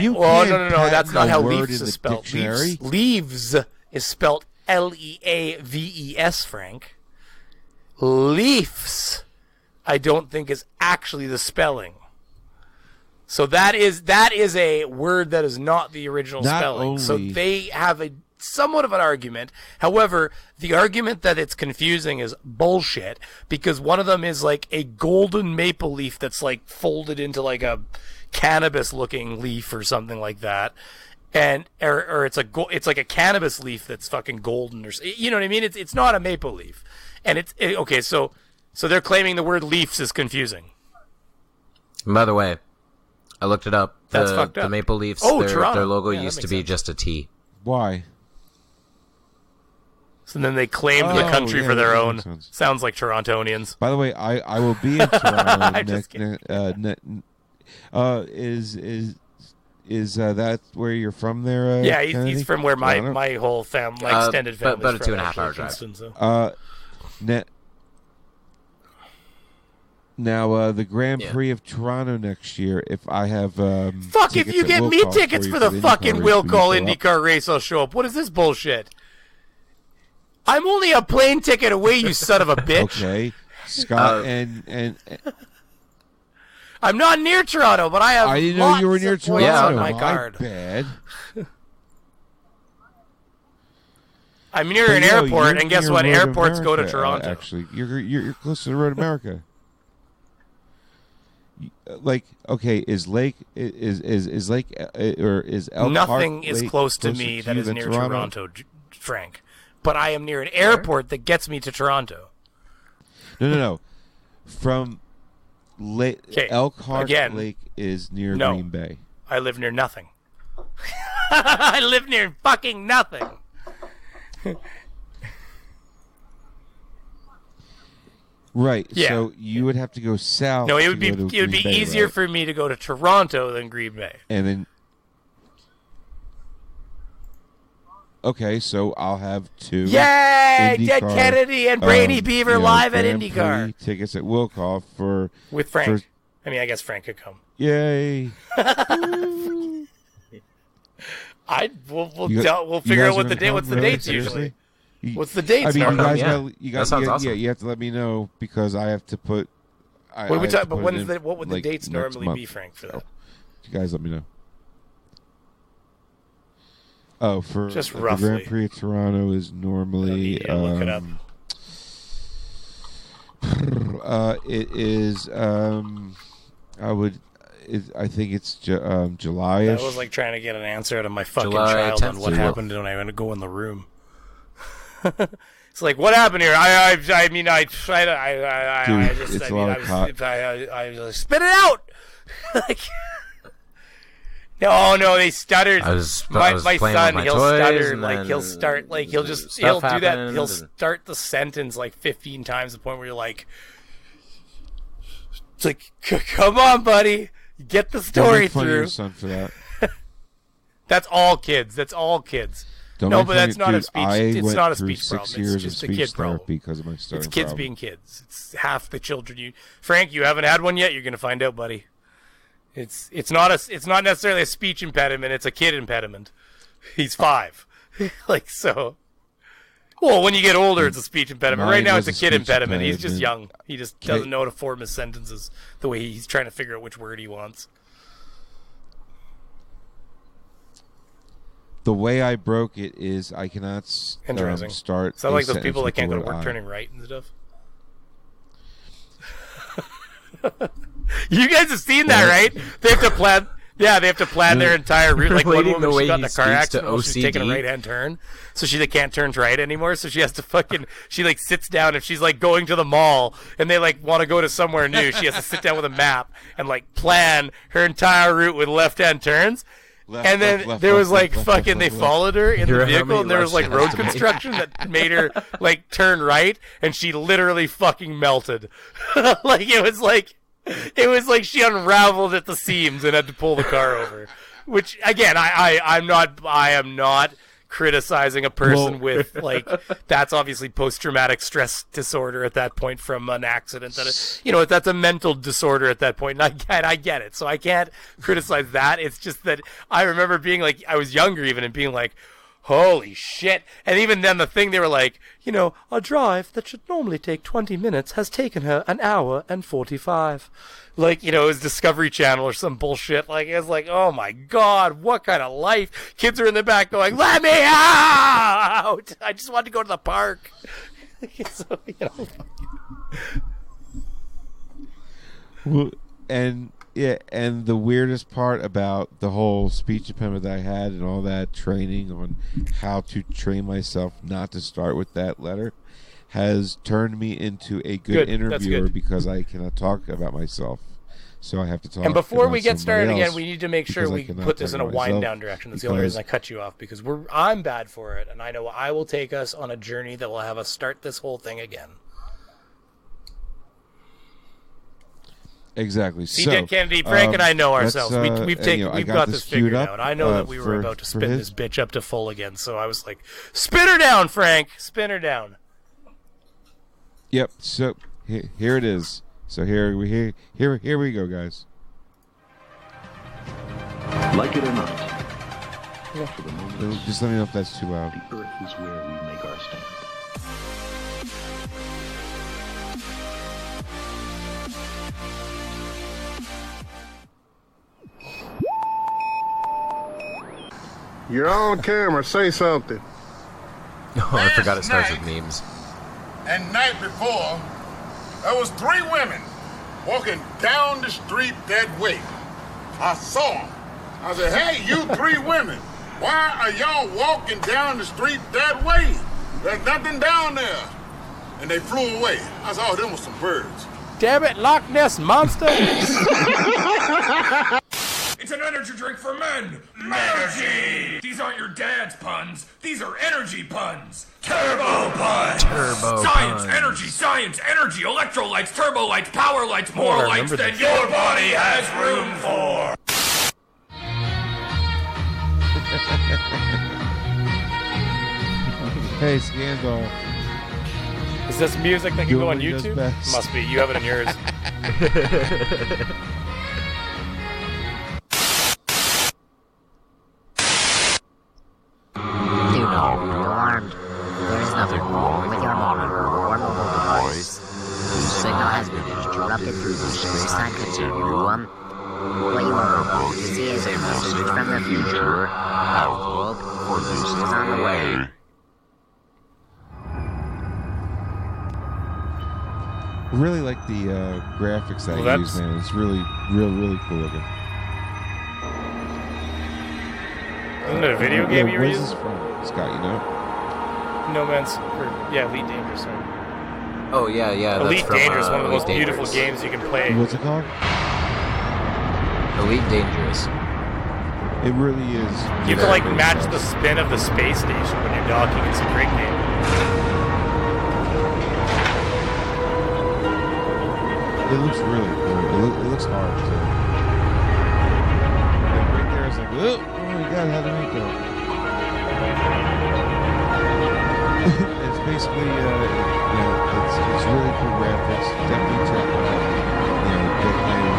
You Oh can't no, that's patent not a how word Leafs in is the spelled. dictionary. Leaves is spelled Leaves, Frank. Leafs, I don't think is actually the spelling. So that is a word that is not the original Not spelling. So only- they have a somewhat of an argument. However, the argument that it's confusing is bullshit because one of them is like a golden maple leaf that's like folded into like a cannabis looking leaf or something like that. And or it's like a cannabis leaf that's fucking golden or you know what I mean? It's not a maple leaf. And okay, so they're claiming the word leafs is confusing. And by the way, I looked it up. That's fucked up. The Maple Leafs, Oh, their Toronto. logo Yeah, that used to makes be sense. just a T. Why? So then they claimed the Oh, country yeah, for their that own. makes sense. Sounds like Torontonians. By the way, I will be in Toronto I'm just is that where you're from there? Yeah, Kennedy? he's from where Toronto? my whole family, my extended family, about a from, 2.5 actually, hour drive. Kingston, so. Now the Grand Yeah. Prix of Toronto next year. If I have Fuck! If tickets you at get Will me Call tickets you for the IndyCar fucking race, Will will you Call show up? IndyCar race, I'll show up. What is this bullshit? I'm only a plane ticket away, you son of a bitch. Okay, Scott, Uh, and I'm not near Toronto, but I have. I didn't know you were lots near of points Yeah, on Toronto. my card. Bad. I'm near But an no, airport, you're and guess near what? Road Airports go to America, Toronto. actually, you're close to the Road America. Like, okay, is Lake or is Elkhart Nothing is Lake close to closer me you that is than near Toronto, Frank. But I am near an airport that gets me to Toronto. No. From Okay, Elkhart again, Lake is near no. Green Bay. I live near nothing. I live near fucking nothing. Right. Yeah. So you would have to go south. No, it to would be go to it would be Green Bay, easier right? for me to go to Toronto than Green Bay. And then. Okay, so I'll have 2. Yay! Dead IndyCar, Kennedy and Brady Beaver live at Grand IndyCar Prix tickets at Wilkoff for with Frank. for- I mean, I guess Frank could come. Yay! We'll You figure guys out what are the gonna date. come, What's the really? dates Seriously? usually? What's the dates? I mean, you normally? guys, Yeah. you That sounds awesome. yeah, you have to let me know because I have to put. What are we talking? But what would the like, dates next normally month. be, Frank? For that? You guys, let me know. Oh, for Just the roughly. Grand Prix of Toronto is normally. Yeah, look it up. It is. I think it's July-ish. That was like trying to get an answer out of my fucking July child on 10th. what happened when I went to go in the room. It's like, what happened here? I Dude, it's a lot of cop- I spit it out. Like, no, they stuttered. I was my playing with son, my he'll toys, stutter, and like then he'll start, like he'll do stuff that. happened, He'll and- start the sentence like 15 times, to the point where you're like, it's like, come on, buddy, get the Don't story make fun of your through. son for that. That's all kids. That's all kids. Don't No, make but fun that's of- not a dude, speech. I It's went not a through speech 6 problem. years It's of just a speech kid problem. therapy because of my stuttering It's kids problem. being kids. It's half the children. Frank, you haven't had one yet. You're gonna find out, buddy. It's not necessarily a speech impediment. It's a kid impediment. He's 5, like so. Well, when you get older, it's a speech impediment. Mine Right now, was it's a a kid speech impediment. He's just impediment. young. He just doesn't know how to form his sentences the way he's trying to figure out which word he wants. The way I broke it is I cannot Interesting. start. Sound a like those sentence people that with the can't go to word work I. turning right and stuff. You guys have seen that, right? They have to plan. Yeah, they have to plan their entire route. Like one Relating woman, the way she got in he a car speaks to accident while she's taking a OCD. right-hand turn, so she can't turn right anymore. So she has to she like sits down if she's like going to the mall and they like want to go to somewhere new. She has to sit down with a map and like plan her entire route with left-hand turns. Left, And then left, there was left, like left, fucking left, they left. followed her in Here the are how vehicle many and there was lefts like she road has to make. construction that made her like turn right and she literally fucking melted. Like it was like she unraveled at the seams and had to pull the car over. Which again, I am not criticizing a person Well- with like that's obviously post-traumatic stress disorder at that point from an accident that's a mental disorder at that point, and I get it, so I can't criticize that. It's just that I remember being like, I was younger even, and being like, holy shit. And even then the thing they were like, a drive that should normally take 20 minutes has taken her an hour and 45. Like, it was Discovery Channel or some bullshit. Like, it was like, oh my God, what kind of life? Kids are in the back going, let me out! I just want to go to the park. So, Well, and the weirdest part about the whole speech impediment that I had and all that training on how to train myself not to start with that letter has turned me into a good That's interviewer good. because I cannot talk about myself. So I have to talk. And before about we get somebody started again, else we need to make sure because I we cannot put this talk in a about myself wind down direction. That's the only because- reason I cut you off, because I'm bad for it, and I know I will take us on a journey that will have us start this whole thing again. Exactly. See, so, Dead Kennedy, Frank and I know let's, ourselves. We've I got this figured queued up, out. I know that we were for- about to for spin his- this bitch up to full again, so I was like, spin her down, Frank! Spin her down. Yep. So here it is. So here we go, guys. Like it or not, for the moment, Just let me know if that's too loud. the earth is where we make our stand. You're on camera. Say something. Oh, I forgot it starts with Last night- memes. And night before, there was 3 women walking down the street that way. I saw them. I said, hey, you 3 women, why are y'all walking down the street that way? There's nothing down there. And they flew away. I said, oh, them was some birds. Damn it, Loch Ness Monster! It's It's an energy drink for men. Energy! These aren't your dad's puns. These are energy puns. Turbo puns. Turbo Science, puns. energy, electrolytes, turbo lights, power lights, more lights than your body has room for. Hey, Scandal. Is this music that can Do go what on he does YouTube? best. Must be. You have it on yours. Do not be alarmed. There is nothing wrong with your monitor or mobile device. The signal has been interrupted through the space-time continuum. What you are about to see is a message from the future. Outlook for this is on the way. Really like the graphics that Well, you use, man. It's really cool looking. Isn't it a video game you were where's using? this from, Scott? You know? No Man's... Elite Dangerous. Sorry. Oh yeah, that's Elite from, Dangerous, one of the Elite most beautiful Dangerous. games you can play. What's it called? Elite Dangerous. It really is. You can like match the spin of the space station when you're docking. It's a great game. It looks really cool. It looks hard too. Like right there, it's like, oh my god, how did it go? It's basically, it's really cool graphics. Definitely check it out.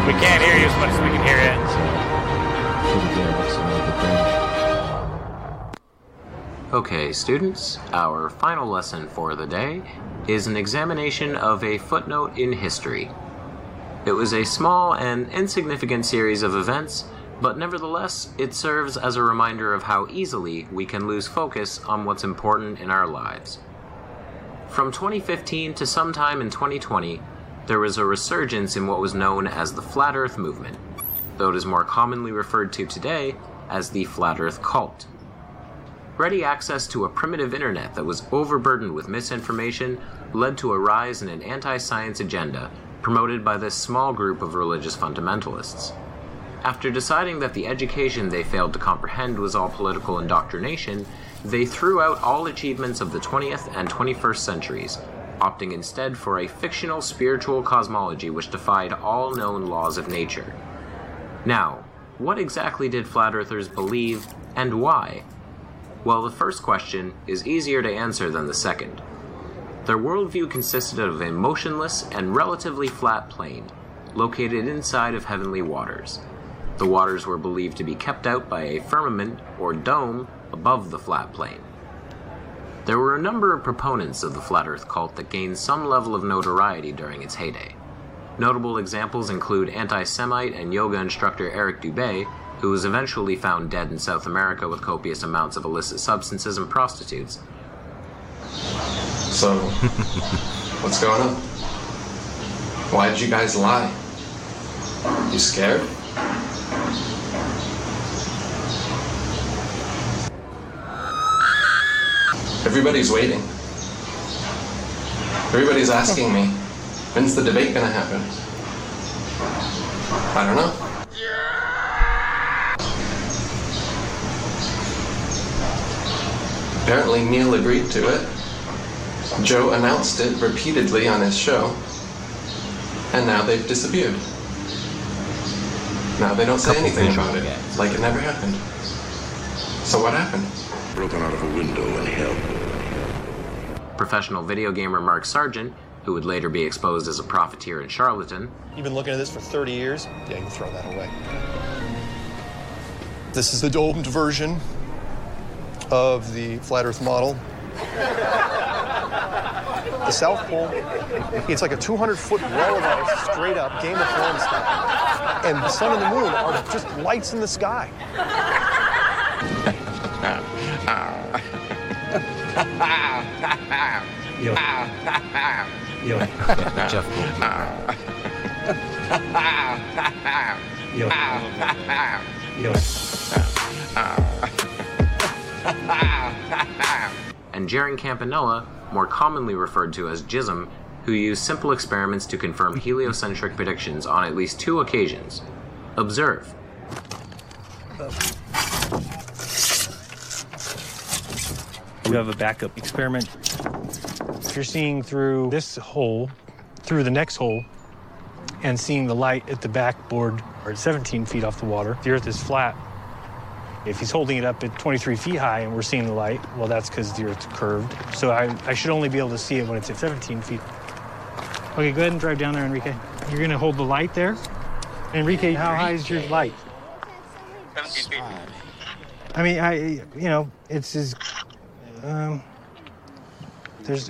We can't hear you as much as we can hear it. Okay, students, our final lesson for the day is an examination of a footnote in history. It was a small and insignificant series of events, but nevertheless, it serves as a reminder of how easily we can lose focus on what's important in our lives. From 2015 to sometime in 2020, there was a resurgence in what was known as the Flat Earth movement, though it is more commonly referred to today as the Flat Earth cult. Ready access to a primitive internet that was overburdened with misinformation led to a rise in an anti-science agenda promoted by this small group of religious fundamentalists. After deciding that the education they failed to comprehend was all political indoctrination, they threw out all achievements of the 20th and 21st centuries, opting instead for a fictional spiritual cosmology which defied all known laws of nature. Now, what exactly did Flat Earthers believe, and why? Well, the first question is easier to answer than the second. Their worldview consisted of a motionless and relatively flat plane, located inside of heavenly waters. The waters were believed to be kept out by a firmament, or dome, above the flat plane. There were a number of proponents of the Flat Earth cult that gained some level of notoriety during its heyday. Notable examples include anti-Semite and yoga instructor Eric Dubay, who was eventually found dead in South America with copious amounts of illicit substances and prostitutes. So, what's going on? Why did you guys lie? You scared? Everybody's waiting. Everybody's asking me, when's the debate gonna happen? I don't know. Apparently Neil agreed to it. Joe announced it repeatedly on his show, and now they've disappeared. Now they don't say anything about it, like it never happened. So what happened? Broken out of a window in hell. Professional video gamer Mark Sargent, who would later be exposed as a profiteer and charlatan. You've been looking at this for 30 years? Yeah, you can throw that away. This is the domed version of the flat Earth model. The South Pole, it's like a 200-foot wall of ice, straight up, Game of Thrones style. And the sun and the moon are just lights in the sky. Jeff and Jaren Campanella, more commonly referred to as Jism, who used simple experiments to confirm heliocentric predictions on at least 2 occasions. Observe. You have a backup experiment. If you're seeing through this hole, through the next hole, and seeing the light at the backboard or 17 feet off the water, the Earth is flat. If he's holding it up at 23 feet high and we're seeing the light, well, that's because the Earth's curved. So I should only be able to see it when it's at 17 feet. Okay, go ahead and drive down there, Enrique. You're going to hold the light there. Enrique, how high is your light? 17 feet. I mean, it's as...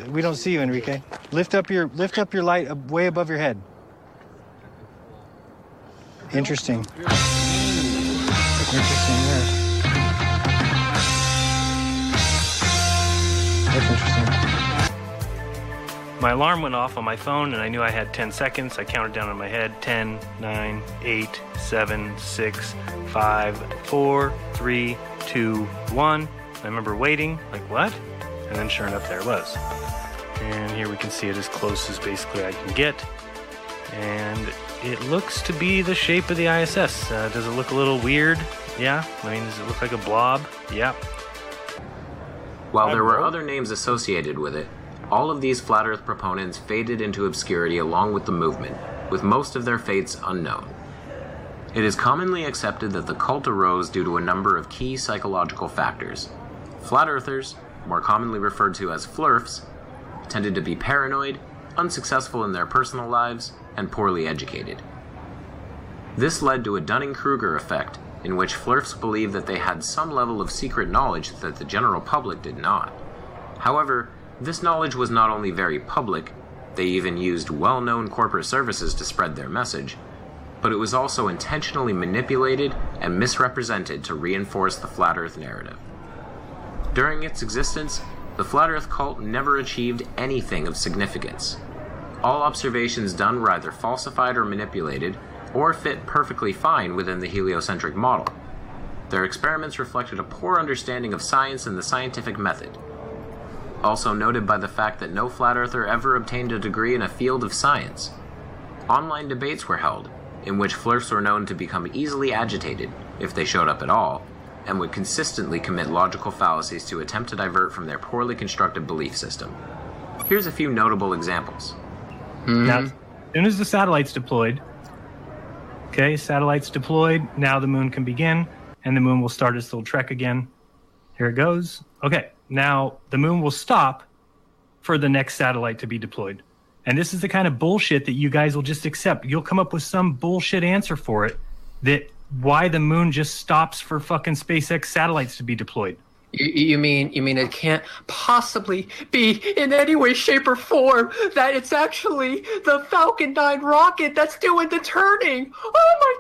we don't see you, Enrique. Lift up your light way above your head. Interesting. Interesting there. That's interesting. My alarm went off on my phone and I knew I had 10 seconds. I counted down in my head 10, 9, 8, 7, 6, 5, 4, 3, 2, 1. I remember waiting, like what? And then sure enough, there it was. And here we can see it as close as basically I can get. And it looks to be the shape of the ISS. Does it look a little weird? Yeah. I mean, does it look like a blob? Yeah. While there were other names associated with it, all of these flat Earth proponents faded into obscurity along with the movement, with most of their fates unknown. It is commonly accepted that the cult arose due to a number of key psychological factors. Flat Earthers, more commonly referred to as flurfs, tended to be paranoid, unsuccessful in their personal lives, and poorly educated. This led to a Dunning-Kruger effect, in which flurfs believed that they had some level of secret knowledge that the general public did not. However, this knowledge was not only very public, they even used well-known corporate services to spread their message, but it was also intentionally manipulated and misrepresented to reinforce the Flat Earth narrative. During its existence, the Flat Earth cult never achieved anything of significance. All observations done were either falsified or manipulated, or fit perfectly fine within the heliocentric model. Their experiments reflected a poor understanding of science and the scientific method, also noted by the fact that no Flat Earther ever obtained a degree in a field of science. Online debates were held, in which flirts were known to become easily agitated, if they showed up at all, and would consistently commit logical fallacies to attempt to divert from their poorly constructed belief system. Here's a few notable examples. Now, as soon as the satellite's deployed, satellite's deployed, now the moon can begin, and the moon will start its little trek again. Here it goes. Okay, now the moon will stop for the next satellite to be deployed. And this is the kind of bullshit that you guys will just accept. You'll come up with some bullshit answer for it, that why the moon just stops for fucking SpaceX satellites to be deployed. You mean it can't possibly be in any way, shape, or form that it's actually the Falcon 9 rocket that's doing the turning? Oh my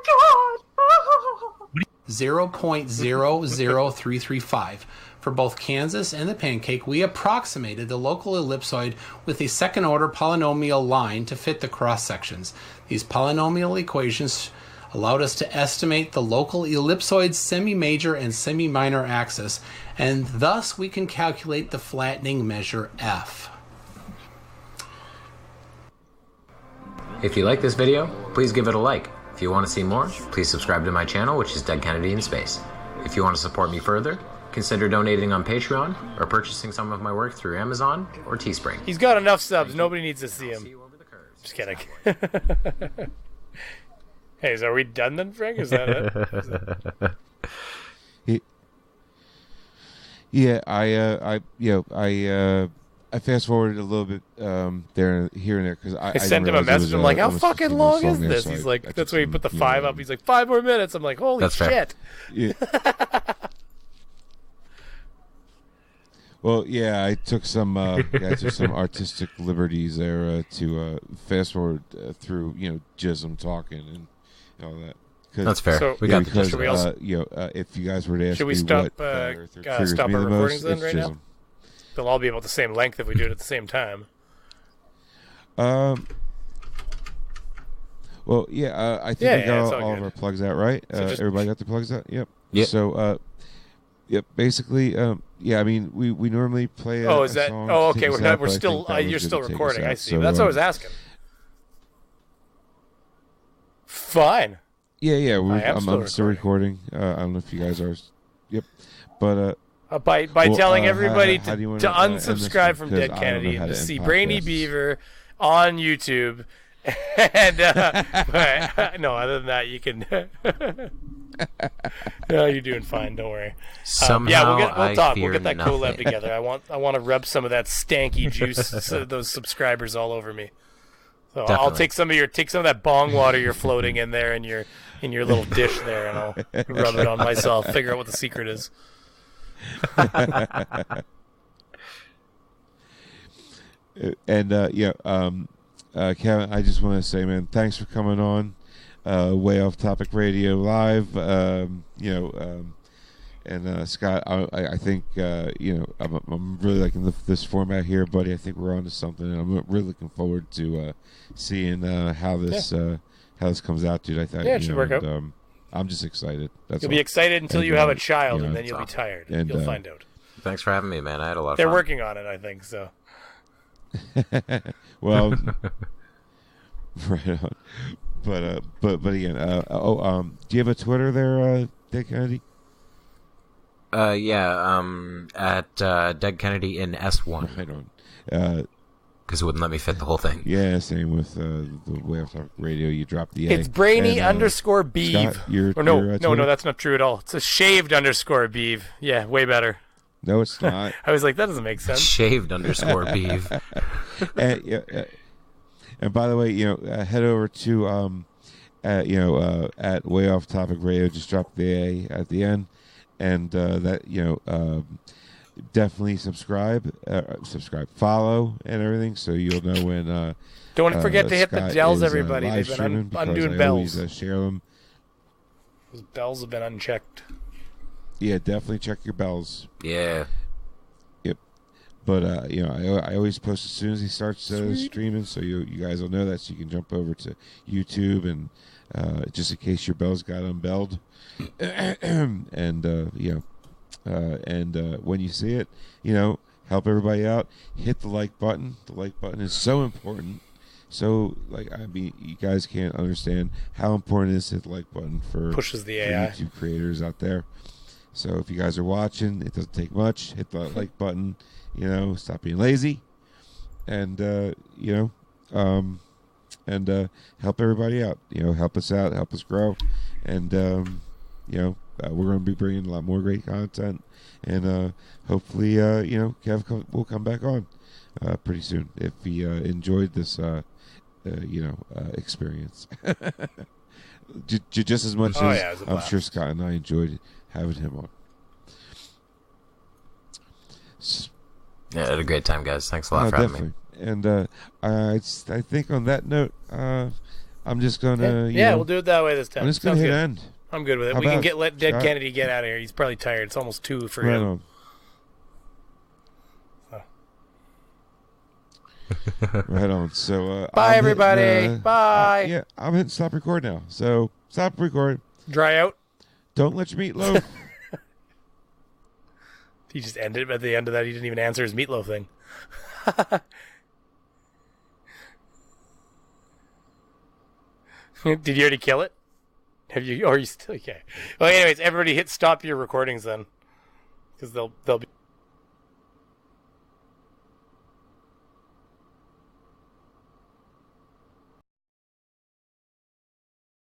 god! 0.00335. For both Kansas and the Pancake, we approximated the local ellipsoid with a second-order polynomial line to fit the cross-sections. These polynomial equations allowed us to estimate the local ellipsoid's semi-major and semi-minor axis, and thus we can calculate the flattening measure f. If you like this video, please give it a like. If you want to see more, please subscribe to my channel, which is Dead Kennedy in Space. If you want to support me further, consider donating on Patreon or purchasing some of my work through Amazon or Teespring. He's got enough subs. Nobody needs to see him. Just kidding. Hey, are we done then, Frank? Is that it? Yeah, I fast forwarded a little bit here and there because I sent him a message. I'm like, how fucking long is this? He's like, that's why he put the 5 up. He's like, 5 more minutes. I'm like, holy shit. Yeah. Well, yeah, I took some artistic liberties there to fast forward through, Jism talking and all that. That's fair. So, we got because, the if you guys were to ask should we me stop, what stop me our the recordings most, then right Jism. now? They'll all be about the same length if we do it at the same time. Well, yeah, I think we got all of our plugs out, right? So everybody got the plugs out? Yep. Yep. So, basically, yeah, I mean, we normally play is that? song Oh, to okay, take us we're out, not. We're but I still. think that was You're good still to take us recording. I out. see. So, That's what I was asking. Fine. Yeah. I'm I'm still recording. I don't know if you guys are. Yep. But by telling everybody how do you to wanna, unsubscribe from because Dead I don't know Kennedy how and to to end see Brainy podcasts. Beaver on YouTube. And but, no, other than that, you can. No, you're doing fine. Don't worry. Somehow we'll talk. We'll fear get that nothing. collab together. I want to rub some of that stanky juice, those subscribers all over me. So I'll Definitely. take some of that bong water you're floating in there in your little dish there, and I'll rub it on myself. Figure out what the secret is. And Kevin, I just want to say, man, thanks for coming on Way Off Topic Radio Live. And Scott, I think I'm really liking this format here, buddy. I think we're on to something, and I'm really looking forward to seeing how this comes out, dude. I thought it should work out. I'm just excited. That's You'll all. be excited until And, you have a child, and then it's you'll be awesome. tired. And, You'll find out. Thanks for having me, man. I had a lot of They're fun. working on it, I think. So. Well, right on. But again, do you have a Twitter there, Dick Kennedy? At Dead Kennedy in S1. Right on. Because it wouldn't let me fit the whole thing. Yeah, same with the Way Off Topic Radio. You dropped the A. It's Brainy And, _Beeve. Scott, your No, Twitter? that's not true at all. It's a shaved _Beeve. Yeah, way better. No, it's not. I was like, that doesn't make sense. Shaved _Beeve. And by the way, head over to at Way Off Topic Radio. Just drop the A at the end, and definitely subscribe, follow, and everything, so you'll know when. Don't forget to hit the Scott bells, is, everybody. live They've been streaming, because undoing I bells. always, share them. Those bells have been unchecked. Yeah, definitely check your bells. Yeah. Yep. But I always post as soon as he starts streaming, so you guys will know that, so you can jump over to YouTube and just in case your bells got unbelled, and when you see it, help everybody out. Hit the like button. The like button is so important. So, you guys can't understand how important it is to hit the like button for Pushes the AI. YouTube creators out there. So if you guys are watching, it doesn't take much. Hit the like button. Stop being lazy, and help everybody out. Help us out, help us grow, and we're going to be bringing a lot more great content, and hopefully, Kev will come back on pretty soon if he enjoyed this, experience. Just as much as it was a I'm blast. sure Scott and I enjoyed having him on. Yeah, had a great time, guys. Thanks a lot for having me. And I think on that note, I'm just gonna we'll do it that way this time. I'm just gonna Sounds hit good. end. I'm good with it. How We can about let Dead Scott? Kennedy get out of here. He's probably tired. It's almost 2 for Right him. on. Right on. So Bye, everybody. Bye. Yeah, I'm hitting stop record now. So stop record. Dry out. Don't let your meatloaf. He just ended at the end of that. He didn't even answer his meatloaf thing. Did you already kill it? Have you? Or are you still? Okay. Well, anyways, everybody hit stop your recordings then, because they'll be.